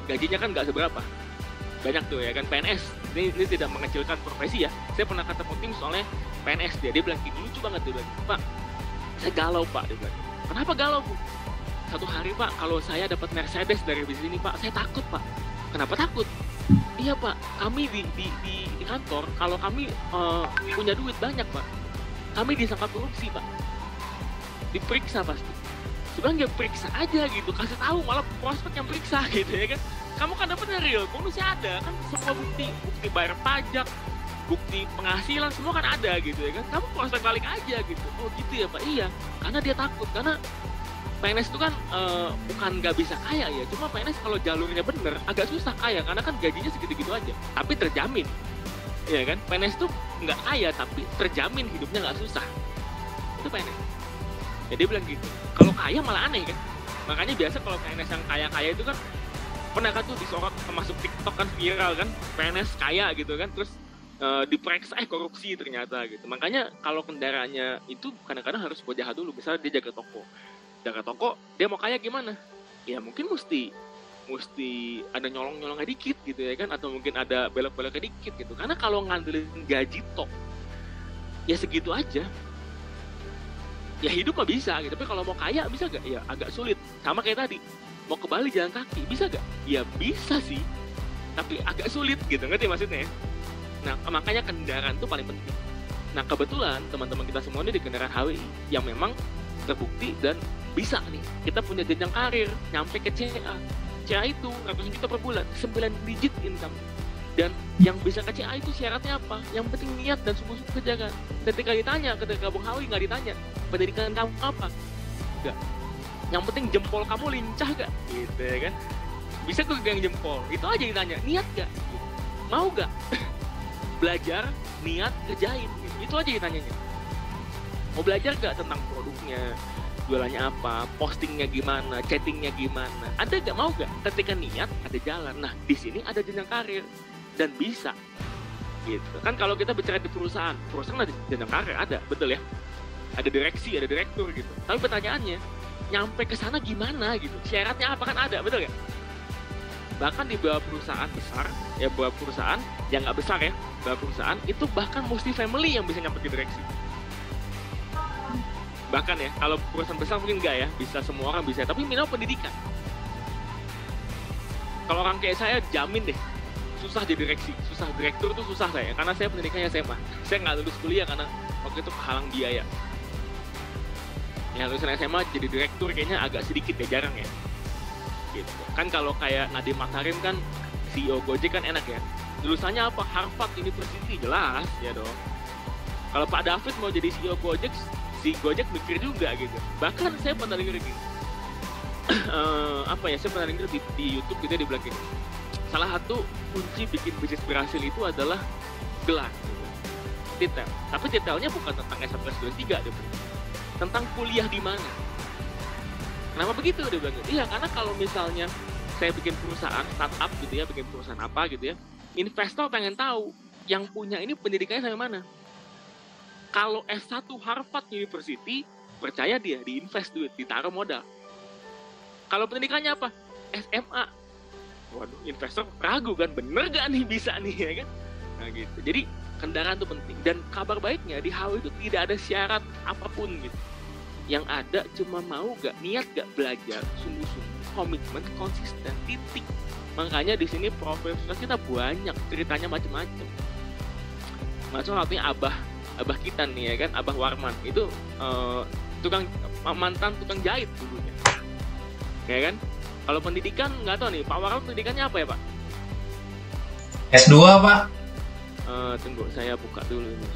gajinya kan nggak seberapa, banyak tuh ya kan. PNS ini tidak mengecilkan profesi ya. Saya pernah ketemu tim soalnya PNS dia bilang gini, lucu banget dia bilang, Pak saya galau Pak, dia bilang. Kenapa galau Bu? Satu hari Pak kalau saya dapat Mercedes dari bisnis ini Pak, saya takut Pak. Kenapa takut? Iya Pak, kami di kantor kalau kami punya duit banyak Pak, kami disangka korupsi Pak, diperiksa pasti. Sebenarnya periksa aja gitu, kasih tahu malah prospek yang periksa gitu ya kan. Kamu kan dapat real, bonusnya ada kan, semua bukti bayar pajak, bukti penghasilan semua kan ada gitu ya kan. Kamu prospek balik aja gitu. Oh gitu ya Pak, iya. Karena dia takut, karena PNS itu kan bukan nggak bisa kaya ya, cuma PNS kalau jalurnya bener agak susah kaya karena kan gajinya segitu-gitu aja, tapi terjamin. Ya kan, PNS tuh nggak kaya tapi terjamin hidupnya nggak susah. Itu PNS. Jadi bilang gitu. Kalau kaya malah aneh kan. Makanya biasa kalau PNS yang kaya-kaya itu kan pernah kan tuh disorot termasuk TikTok kan viral kan, PNS kaya gitu kan, terus diperiksa korupsi ternyata gitu. Makanya kalau kendaraannya itu kadang-kadang harus buat jahat dulu. Misalnya dia jaga toko, dia mau kaya gimana? Ya mungkin mesti ada nyolong-nyolongnya dikit gitu ya kan, atau mungkin ada belok-beloknya dikit gitu. Karena kalau ngandelin gaji tok ya segitu aja. Ya hidup mah bisa gitu, tapi kalau mau kaya bisa gak? Ya agak sulit. Sama kayak tadi, mau ke Bali jalan kaki, bisa gak? Ya bisa sih, tapi agak sulit gitu, ngerti maksudnya ya? Nah, makanya kendaraan itu paling penting. Nah, kebetulan teman-teman kita semua ini di kendaraan HWI yang memang terbukti dan bisa nih. Kita punya jenjang karir, nyampe ke CA. CA itu ratusan juta per bulan, 9 digit income. Dan yang bisa ke CA itu syaratnya apa? Yang penting niat dan sungguh-sungguh kerjakan. Ketika Bung Hawi nggak ditanya, pendidikan kamu apa? gak? Yang penting jempol kamu lincah gak? Gitu ya kan. Bisa gue pegang jempol, itu aja ditanya, niat gak? Mau gak? Belajar, niat, kerjain, itu aja ditanyanya. Mau belajar gak tentang produknya, jualannya apa, postingnya gimana, chattingnya gimana, ada gak, mau gak? Ketika niat, ada jalan. Nah, di sini ada jenjang karir, dan bisa. Gitu. Kan kalau kita bicara di perusahaan ada jenjang karir, ada, betul ya? Ada direksi, ada direktur gitu. Tapi pertanyaannya, nyampe ke sana gimana gitu? Syaratnya apa, kan ada, betul gak? Bahkan di beberapa perusahaan besar, ya beberapa perusahaan yang nggak besar ya, beberapa perusahaan itu bahkan mesti family yang bisa nyampe ke direksi. Bahkan ya, kalau perusahaan besar mungkin nggak ya, bisa semua orang bisa, tapi minimal pendidikan. Kalau orang kayak saya, jamin deh, susah jadi direksi, susah direktur tuh susah saya, karena saya pendidikannya SMA. Saya nggak lulus kuliah karena waktu itu kehalang biaya. Ya lulusan SMA jadi direktur kayaknya agak sedikit ya, jarang ya. Gitu. Kan kalau kayak Nadiem Makarim kan CEO Gojek kan enak ya. Lulusannya apa? Harvard University, jelas ya dong. Kalau Pak David mau jadi CEO Gojek, si Gojek mikir juga gitu. Bahkan saya pernah denger gini. Saya pernah denger di YouTube gitu dia bilang gini. Salah satu kunci bikin bisnis berhasil itu adalah gelar. Gitu. Detail. Tapi detailnya bukan tentang S1, S2, S3 dia bilang. Tentang kuliah di mana. Kenapa begitu dia bilang? Iya, karena kalau misalnya saya bikin perusahaan startup gitu ya, bikin perusahaan apa gitu ya, investor pengen tahu yang punya ini pendidikannya sampai mana. Kalau S1 Harvard University, percaya dia diinvest duit, ditaruh modal. Kalau pendidikannya apa? SMA. Waduh, investor ragu kan, bener gak nih bisa nih ya kan? Nah gitu. Jadi kendaraan itu penting. Dan kabar baiknya di HW itu tidak ada syarat apapun gitu. Yang ada cuma mau gak, niat gak belajar, sungguh-sungguh, komitmen, konsisten, titik. Makanya di sini profil kita banyak, ceritanya macam-macam. Maksudnya artinya abah kita nih ya kan, Abah Warman itu mantan tukang jahit dulunya, ya kan. Kalau pendidikan nggak tahu nih, Pak Warman pendidikannya apa ya Pak? S2 Pak. Tunggu saya buka dulu ini.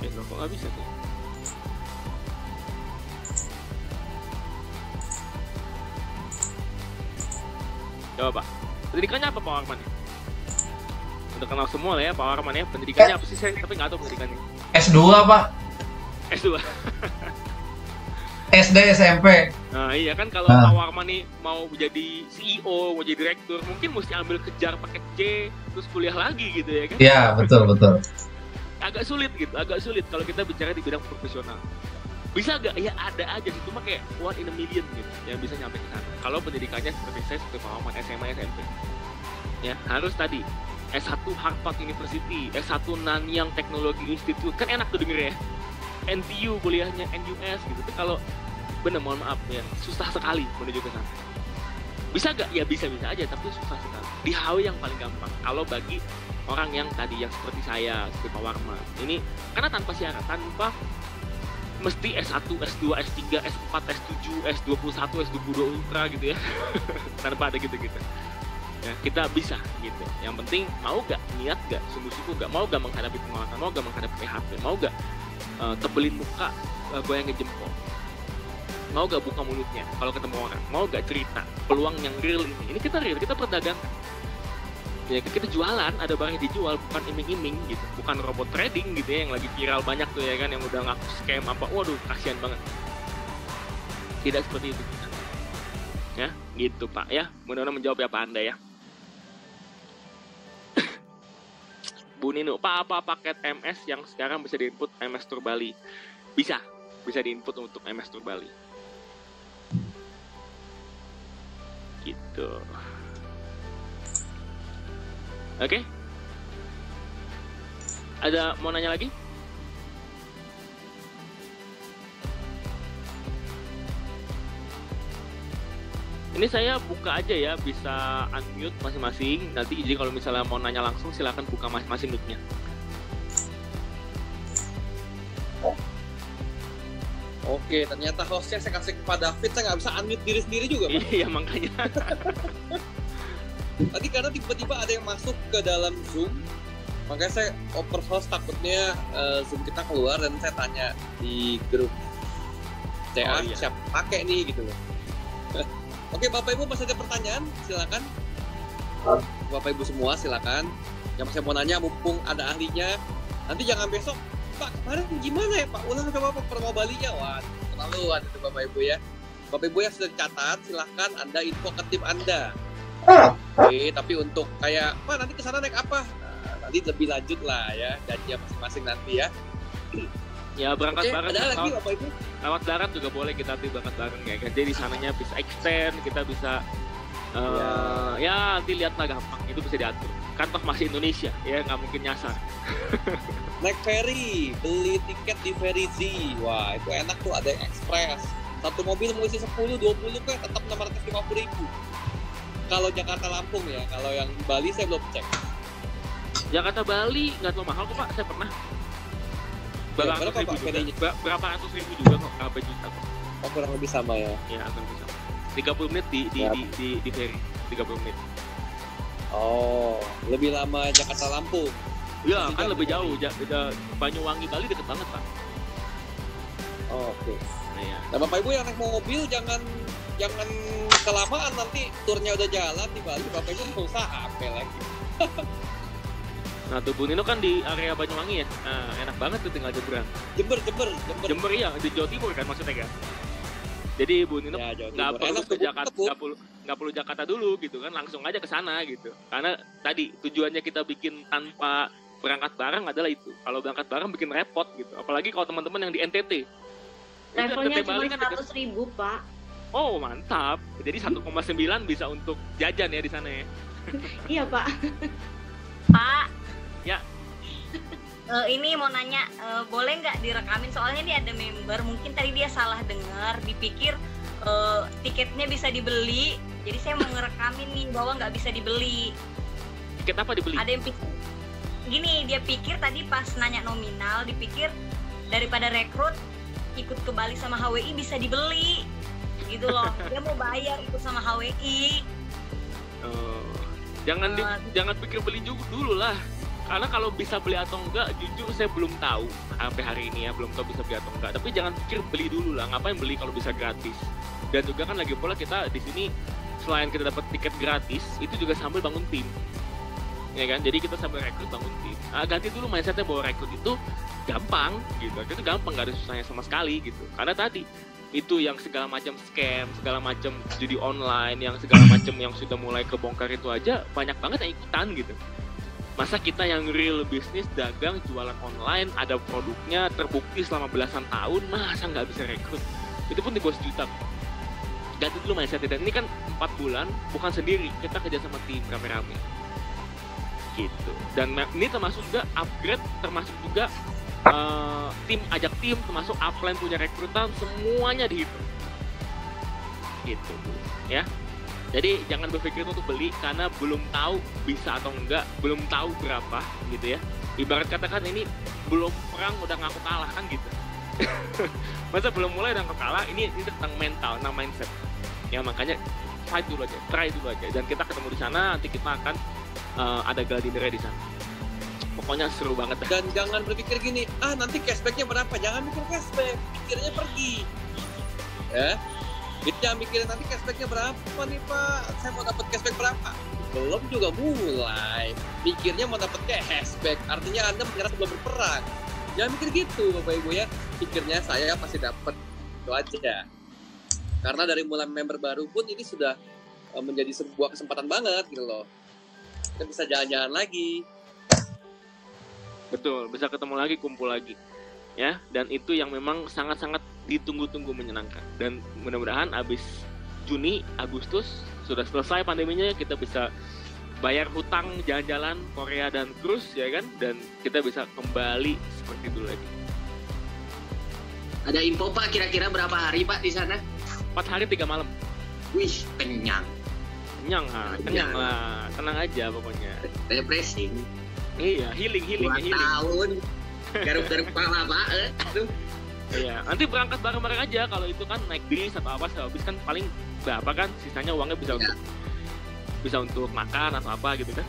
Kok nggak bisa tuh? Coba Pak, pendidikannya apa Pak Warman ya? Udah kenal semua lah ya Pak Warman ya, pendidikannya apa sih saya tapi nggak tahu pendidikannya. S2 Pak. S2. SD SMP. Nah iya kan kalau Pak Warman nih mau jadi CEO, mau jadi direktur, mungkin mesti ambil kejar paket C, terus kuliah lagi gitu ya kan? Iya betul. Agak sulit gitu, agak sulit kalau kita bicara di bidang profesional. Bisa gak? Ya ada aja sih, cuma kayak 1 in a million gitu yang bisa nyampe ke sana. Kalau pendidikannya seperti saya, seperti Pak Warman, SMA, SMP. Ya, harus tadi S1 Harvard University, S1 Nanyang Technology Institute, kan enak tuh denger ya. NTU kuliahnya, NUS gitu. Tapi kalau bener mohon maaf ya, susah sekali menuju ke sana. Bisa gak? Ya bisa aja, tapi susah sekali. Di HW yang paling gampang. Kalau bagi orang yang tadi yang seperti saya, seperti Pak Warman. Ini karena tanpa syarat, tanpa mesti S1, S2, S3, S4, S7, S21, S22 Ultra gitu ya. Tanpa ada gitu-gitu. Ya, kita bisa gitu. Yang penting mau gak, niat gak, sungguh-sungguh gak, mau gak menghadapi penolakan, mau gak menghadapi PHP, mau gak tebelin muka, goyangin jempol. Mau gak buka mulutnya kalau ketemu orang, mau gak cerita peluang yang real ini. Ini kita real, kita perdagangan. Ya kita jualan, ada barang yang dijual, bukan iming-iming gitu, bukan robot trading gitu ya yang lagi viral banyak tuh ya kan, yang udah ngaku scam apa, waduh kasihan banget. Tidak seperti itu kita. Ya gitu Pak ya, mudah-mudahan menjawab ya Pak Anda ya. Bu Nino, Pak apa paket MS yang sekarang bisa diinput MS Tour Bali? Bisa diinput untuk MS Tour Bali. Gitu. Oke. Ada mau nanya lagi? Ini saya buka aja ya, bisa unmute masing-masing. Nanti jadi kalau misalnya mau nanya langsung silakan buka masing-masing mute-nya. Oke, ternyata hostnya saya kasih kepada David, saya nggak bisa unmute diri sendiri juga, Pak. Iya, makanya. Tadi karena tiba-tiba ada yang masuk ke dalam Zoom, makanya saya oper host, takutnya Zoom kita keluar dan saya tanya di grup. CA Oh, iya. siap pakai nih gitu loh. Oke, Bapak Ibu masih ada pertanyaan? Silakan. Bapak Ibu semua silakan. Yang saya mau nanya mumpung ada ahlinya, nanti jangan besok, Pak kemarin gimana ya Pak? Ulang coba Pak promo Bali-nya. Wah, terlaluan itu Bapak Ibu ya. Bapak Ibu yang sudah dicatat, silahkan Anda info ke tim Anda. Oke, tapi untuk kayak, Pak nanti kesana naik apa? Nah, nanti lebih lanjut lah ya, janji masing-masing nanti ya. Ya berangkat Oke, bareng. ada lagi Bapak Ibu? Lewat darat juga boleh kita tuh berangkat bareng ya kan. Jadi di sananya bisa extend, kita bisa ya nanti lihatlah gampang, itu bisa diatur. Kan toh masih Indonesia ya, nggak mungkin nyasar. Naik ferry, beli tiket di Ferry Z. Wah, itu enak tuh, ada yang ekspres. Satu mobil mau isi 10, 20 kan tetap 650.000. Kalau Jakarta Lampung ya, kalau yang di Bali saya belum cek. Jakarta Bali nggak terlalu mahal kok Pak, saya pernah. Ya, Berapa berapa, ribu Pak, juga? bedanya? Berapa ratus ribu juga kok, berapa juta kok. Oh, kurang lebih sama ya. Ya akan bisa. 30 menit di Yap. di ferry, 30 menit. Oh, lebih lama Jakarta Lampung. Ya Jadi kan kan lebih di jauh, Banyuwangi Bali deket banget Pak. Oh, oke. Nah, ya. Nah, Bapak Ibu yang naik mobil jangan kelamaan, nanti turnya udah jalan di Bali, Bapak Ibu nggak usah apa lagi. Nah tuh Bu Nino kan di area Banyuwangi ya, nah, enak banget tuh tinggal nyebrang. Jember ya, di Jawa Timur kan maksudnya kan. Jadi Bu Nino Ya, Jawa nggak Timur. perlu Enak ke tuh, Bu. Jakarta, nggak perlu Jakarta dulu gitu kan, langsung aja ke sana gitu. Karena tadi tujuannya kita bikin tanpa berangkat bareng adalah itu. Kalau berangkat bareng bikin repot gitu. Apalagi kalau teman-teman yang di NTT. Itu Levelnya NTT Bali cuma kan deket. 100.000 Pak. Oh mantap. Jadi 1,9 bisa untuk jajan ya di sana ya. Iya Pak. Pak. Ya. Ini mau nanya, boleh nggak direkamin? Soalnya ini ada member, mungkin tadi dia salah dengar, dipikir tiketnya bisa dibeli. Jadi saya mau ngerekamin nih bahwa nggak bisa dibeli. Tiket apa dibeli? Ada yang pikir, gini, dia pikir tadi pas nanya nominal, dipikir daripada rekrut ikut ke Bali sama HWI bisa dibeli, gitu loh. Dia mau bayar ikut sama HWI. Jangan pikir beli juga dulu lah. Karena kalau bisa beli atau enggak, jujur saya belum tahu sampai hari ini ya, belum tahu bisa beli atau enggak. Tapi jangan pikir beli dulu lah, ngapain beli kalau bisa gratis. Dan juga kan lagi pula kita di sini selain kita dapat tiket gratis, itu juga sambil bangun tim, ya kan? Jadi kita sambil rekrut bangun tim. Ganti dulu mindsetnya bahwa rekrut itu gampang, gitu. Itu gampang, nggak ada susahnya sama sekali, gitu. Karena tadi itu yang segala macam scam, segala macam judi online, yang segala macam yang sudah mulai kebongkar itu aja banyak banget yang ikutan, gitu. Masa kita yang real bisnis, dagang, jualan online, ada produknya, terbukti selama belasan tahun, masa nggak bisa rekrut? Itu pun di bawah sejuta. Ganti dulu mindsetnya. Dan ini kan 4 bulan, bukan sendiri, kita kerja sama tim rame-rame. Gitu. Dan ini termasuk juga upgrade, termasuk juga tim, ajak tim, termasuk upline punya rekrutan, semuanya dihitung. Gitu, ya. Jadi jangan berpikir untuk beli karena belum tahu bisa atau enggak, belum tahu berapa gitu ya. Ibarat katakan ini belum perang udah ngaku kalah kan gitu. Masa belum mulai udah ngaku kalah, ini tentang mental, tentang mindset. Ya makanya fight dulu aja, try dulu aja. Dan kita ketemu di sana, nanti kita akan ada gala dinnernya di sana. Pokoknya seru banget dah. Dan jangan berpikir gini, nanti cashbacknya berapa? Jangan mikir cashback, pikirnya pergi. Ya. Gitu, jangan mikirin nanti cashbacknya berapa nih Pak, saya mau dapat cashback berapa, belum juga mulai mikirnya mau dapat cashback, artinya Anda menyerah sebelum berperang. Jangan mikir gitu Bapak Ibu ya, pikirnya saya pasti dapat, itu aja. Karena dari mulai member baru pun ini sudah menjadi sebuah kesempatan banget gitu loh, kita bisa jalan-jalan lagi. Betul, bisa ketemu lagi, kumpul lagi ya. Dan itu yang memang sangat-sangat ditunggu-tunggu, menyenangkan. Dan mudah-mudahan abis Juni, Agustus sudah selesai pandeminya, kita bisa bayar hutang jalan-jalan Korea dan cruise ya kan, dan kita bisa kembali seperti dulu lagi. Ada info Pak, kira-kira berapa hari Pak di sana? 4 hari 3 malam. Wih, kenyang. Kenyang lah, tenang aja pokoknya. Refreshing. Iya, healing. 2 tahun. Garuk-garuk kepala Pak. Aduh. Iya, nanti berangkat bareng-bareng aja. Kalau itu kan naik bis atau apa, habis kan paling berapa kan, sisanya uangnya bisa untuk makan atau apa gitu kan.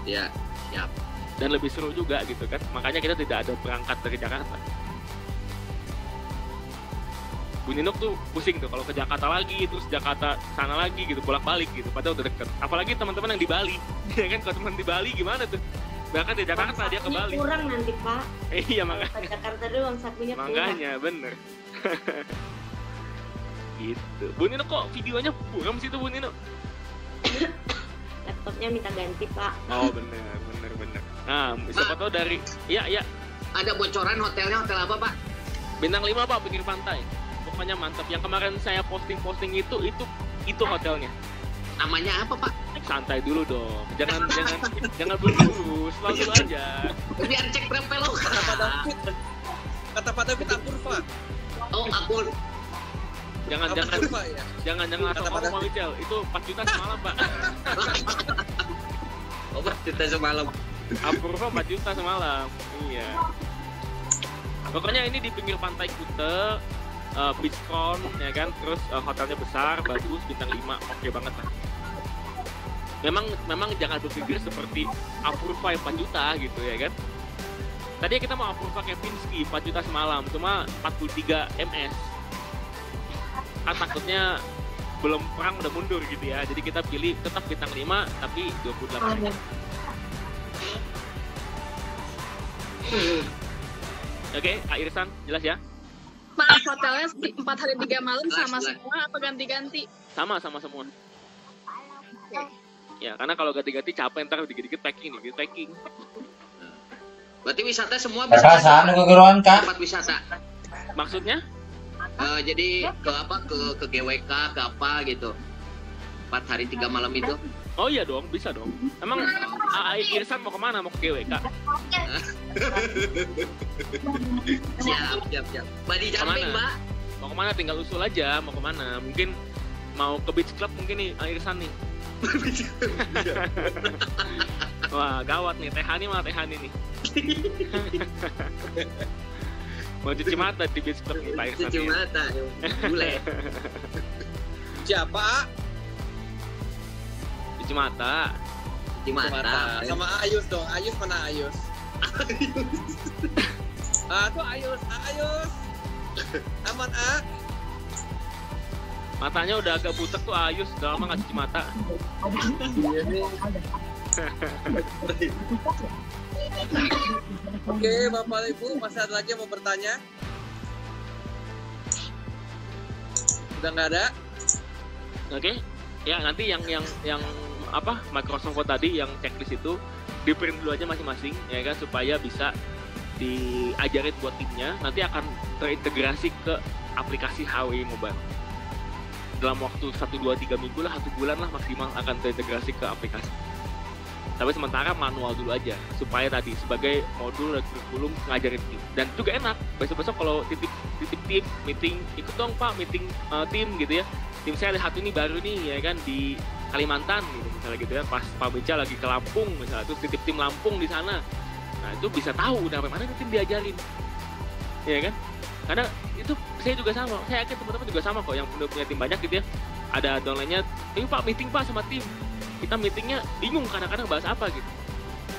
Iya, siap. Dan lebih seru juga gitu kan. Makanya kita tidak ada berangkat dari Jakarta. Bu Ninuk tuh pusing tuh kalau ke Jakarta lagi, terus Jakarta sana lagi gitu, bolak-balik gitu, padahal udah deket. Apalagi teman-teman yang di Bali, ya kan, kalau teman di Bali gimana tuh? Bahkan di Jakarta dia ke Bali. Kurang nanti Pak. Iya makanya. Ke Jakarta doang sakunya kurang. Makanya bener. Gitu. Bu Ninuk kok videonya buram sih tuh Bu Ninuk? Laptopnya minta ganti Pak. Oh bener. Nah, siapa tahu dari, iya. Ada bocoran hotelnya, hotel apa Pak? Bintang 5 Pak, pinggir pantai. Pokoknya mantap. Yang kemarin saya posting itu hotelnya. Namanya apa Pak? Santai dulu dong. Jangan buru-buru, slow dulu aja. Biar cek Traveloka. Kata Pak David Apurva. Oh, Apur. Jangan Apurva ya. jangan asal ngomong Michel. Itu 4 juta semalam, Pak. Oh, 4 juta semalam. Apurva 4 juta semalam. Iya. Pokoknya ini di pinggir pantai Kuta, beachfront ya kan, terus hotelnya besar, bagus, bintang 5, oke banget lah. Memang jangan berpikir seperti Apurva 4 juta gitu ya kan. Tadi kita mau Apurva Kempinski 4 juta semalam, cuma 43 ms. Kan takutnya belum perang udah mundur gitu ya. Jadi kita pilih tetap bintang 5 tapi 28. Oke, Kak Irsan, jelas ya? Pak, hotelnya 4 hari 3 malam sama semua apa ganti-ganti? Sama semua. Ya, karena kalau ganti-ganti capek ntar dikit-dikit packing. Berarti wisata semua bisa sana kegeruan Kak. tempat wisata. Maksudnya? Jadi ke apa? Ke GWK, ke apa gitu. 4 hari 3 malam itu. Oh iya dong, bisa dong. Emang Irsan mau kemana? Mau ke GWK? Siap. Body jumping, Mbak. Mau kemana? Tinggal usul aja. Mau kemana? Mungkin mau ke beach club mungkin nih Irsan nih. Wah, gawat nih. Tehani nih. Mau cuci mata di beach club nih Pak Irsan. Cuci mata, bule. Siapa? Cuci mata. Sama Ayus dong. Ayus mana Ayus? Tuh Ayus. Aman Matanya udah agak butek tuh Ayus, udah lama nggak cuci mata. Oke, Bapak Ibu, masih ada lagi yang mau bertanya? Udah nggak ada? Oke. Ya nanti yang apa Microsoft Word tadi yang checklist itu di print dulu aja masing-masing ya kan, supaya bisa diajarin buat timnya. Nanti akan terintegrasi ke aplikasi HW Mobile dalam waktu 1-2-3 minggu lah, 1 bulan lah maksimal akan terintegrasi ke aplikasi. Tapi sementara manual dulu aja supaya tadi sebagai modul dan kurikulum ngajarin tim. Dan juga enak besok-besok kalau titip tim meeting, ikut dong Pak meeting tim gitu ya. Tim saya ada satu nih baru nih ya kan di Kalimantan gitu misalnya gitu ya, pas Pak Beca lagi ke Lampung misalnya, terus titip tim Lampung di sana. Nah itu bisa tahu udah sampai mana tim diajarin, ya kan? Karena itu saya juga sama, saya yakin teman-teman juga sama kok yang punya tim banyak gitu ya. Ada downline-nya, ini Pak meeting Pak sama tim, kita meetingnya bingung kadang-kadang bahas apa gitu.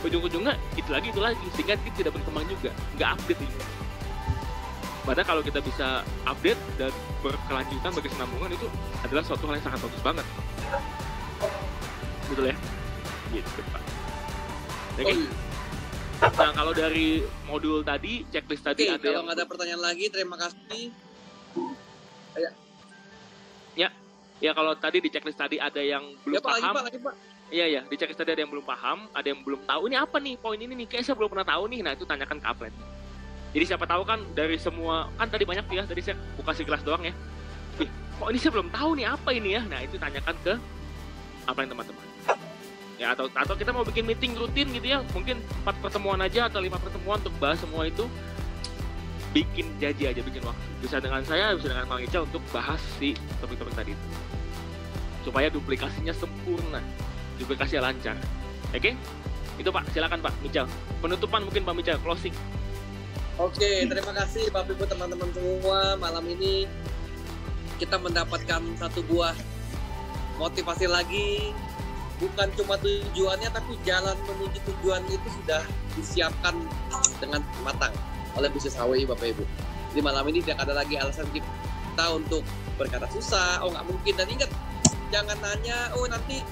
Ujung-ujungnya itu lagi sehingga tim tidak berkembang juga, nggak update ini. Padahal kalau kita bisa update dan berkelanjutan berkesinambungan itu adalah suatu hal yang sangat bagus banget. Betul ya? Gitu Pak. Oke. Nah kalau dari modul tadi, checklist tadi ada kalau nggak ada pertanyaan lagi, terima kasih. Ya kalau tadi di checklist tadi ada yang belum paham. Lagi, Pak. Iya, di checklist tadi ada yang belum paham, ada yang belum tahu ini apa nih, poin ini nih, kayaknya saya belum pernah tahu nih. Nah itu tanyakan ke Upline. Jadi siapa tahu kan dari semua, kan tadi banyak ya, tadi saya buka segelas doang ya. Kok ini saya belum tahu nih apa ini ya. Nah itu tanyakan ke Upline teman-teman. Ya atau kita mau bikin meeting rutin gitu ya, mungkin 4 pertemuan aja atau 5 pertemuan untuk bahas semua itu. Bikin janji aja, bikin waktu. Bisa dengan saya, bisa dengan Kang Ica untuk bahas si topik-topik tadi itu. Supaya duplikasinya sempurna, duplikasinya lancar. Oke? Itu Pak, silakan Pak Michal. Penutupan mungkin Pak Michal, closing. Oke, terima kasih Bapak Ibu teman-teman semua. Malam ini kita mendapatkan satu buah motivasi lagi. Bukan cuma tujuannya, tapi jalan menuju tujuan itu sudah disiapkan dengan matang oleh bisnis HWI Bapak Ibu. Di malam ini tidak ada lagi alasan kita untuk berkata susah. Oh nggak mungkin. Dan ingat, jangan nanya, oh nanti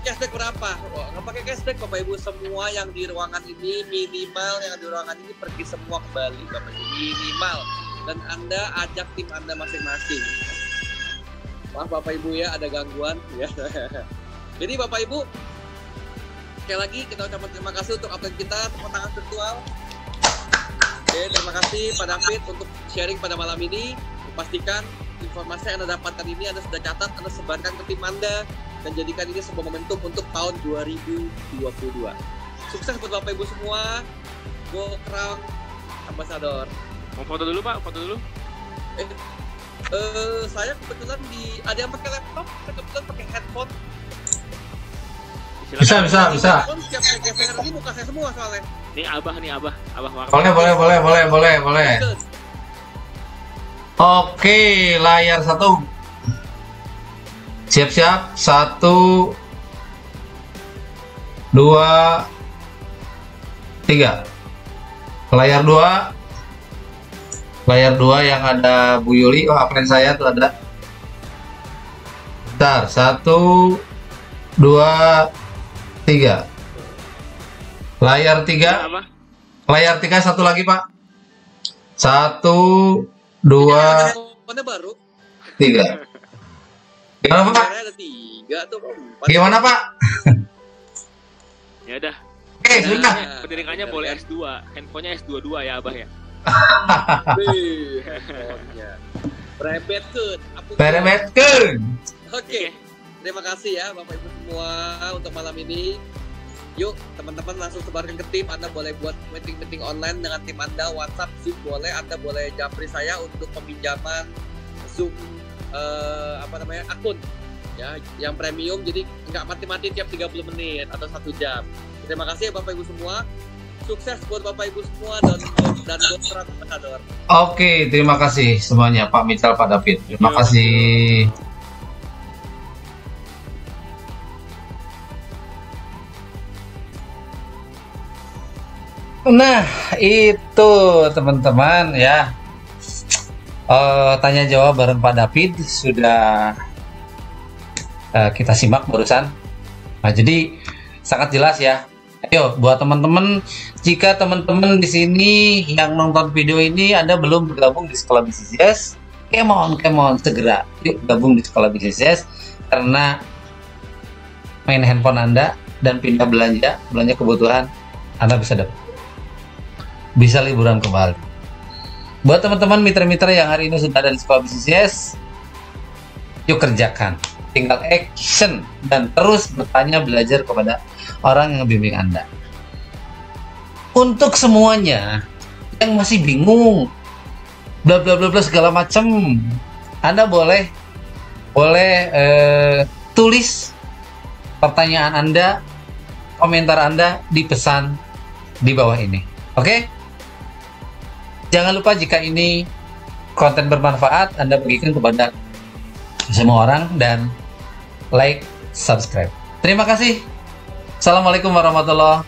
cashback berapa. Oh, nggak pakai cashback Bapak Ibu. Semua yang di ruangan ini, minimal yang di ruangan ini pergi semua ke Bali Bapak Ibu, minimal. Dan Anda ajak tim Anda masing-masing. Maaf Bapak Ibu ya, ada gangguan ya. Jadi Bapak Ibu, sekali lagi kita ucapkan terima kasih untuk update kita, tepuk tangan virtual. Oke, terima kasih Pak David untuk sharing pada malam ini. Pastikan informasi yang Anda dapatkan ini Anda sudah catat, Anda sebarkan ke tim Anda, dan jadikan ini sebuah momentum untuk tahun 2022. Sukses buat Bapak Ibu semua. Go Crown Ambassador. Mau foto dulu Pak, foto dulu. Saya kebetulan ada yang pakai laptop, saya kebetulan pakai headphone. Bisa. Headphone setiap saya geser ini muka saya semua soalnya. Ini Abah makan. Boleh. Oke, layar 1. Siap-siap. 1, 2, 3. Layar 2. Layar 2 yang ada Bu Yuli. Oh, apren saya tuh ada. Bentar. 1, 2, 3. Layar 3. Layar 3 satu lagi, Pak. 1, 2, Mana baru? 3. Gimana, Pak? Ada 3 tuh. Gimana, Pak? Ya udah. Oke, sudah. Pendidikannya boleh S2, handphonenya S22 ya Abah ya. Berebetkeun. Oke. Terima kasih ya Bapak Ibu semua untuk malam ini. Yuk teman-teman langsung sebarkan ke tim. Anda boleh buat meeting online dengan tim Anda, WhatsApp, Zoom boleh. Anda boleh japri saya untuk peminjaman Zoom akun ya yang premium, jadi nggak mati-mati tiap 30 menit atau 1 jam. Terima kasih ya Bapak Ibu semua. Sukses buat Bapak Ibu semua dan Go Ambassador. Oke, terima kasih semuanya Pak Mitchell, Pak David. Terima kasih. Nah, itu teman-teman ya. Tanya jawab bareng Pak David sudah kita simak barusan. Nah, jadi sangat jelas ya. Ayo, buat teman-teman, jika teman-teman di sini yang nonton video ini Anda belum bergabung di Sekolah Bisnis Yes, come on, segera yuk gabung di Sekolah Bisnis Yes, karena main handphone Anda dan pindah belanja kebutuhan Anda bisa liburan ke Bali. Buat teman-teman mitra-mitra yang hari ini sudah ada di Sekolah Bisnis Yes, yuk kerjakan, tinggal action dan terus bertanya, belajar kepada orang yang membimbing Anda. Untuk semuanya yang masih bingung, bla bla bla segala macam, Anda boleh tulis pertanyaan Anda, komentar Anda di pesan di bawah ini. Oke? Jangan lupa jika ini konten bermanfaat, Anda bagikan kepada semua orang dan like, subscribe. Terima kasih. Assalamualaikum warahmatullahi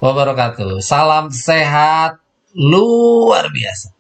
wabarakatuh. Salam sehat luar biasa.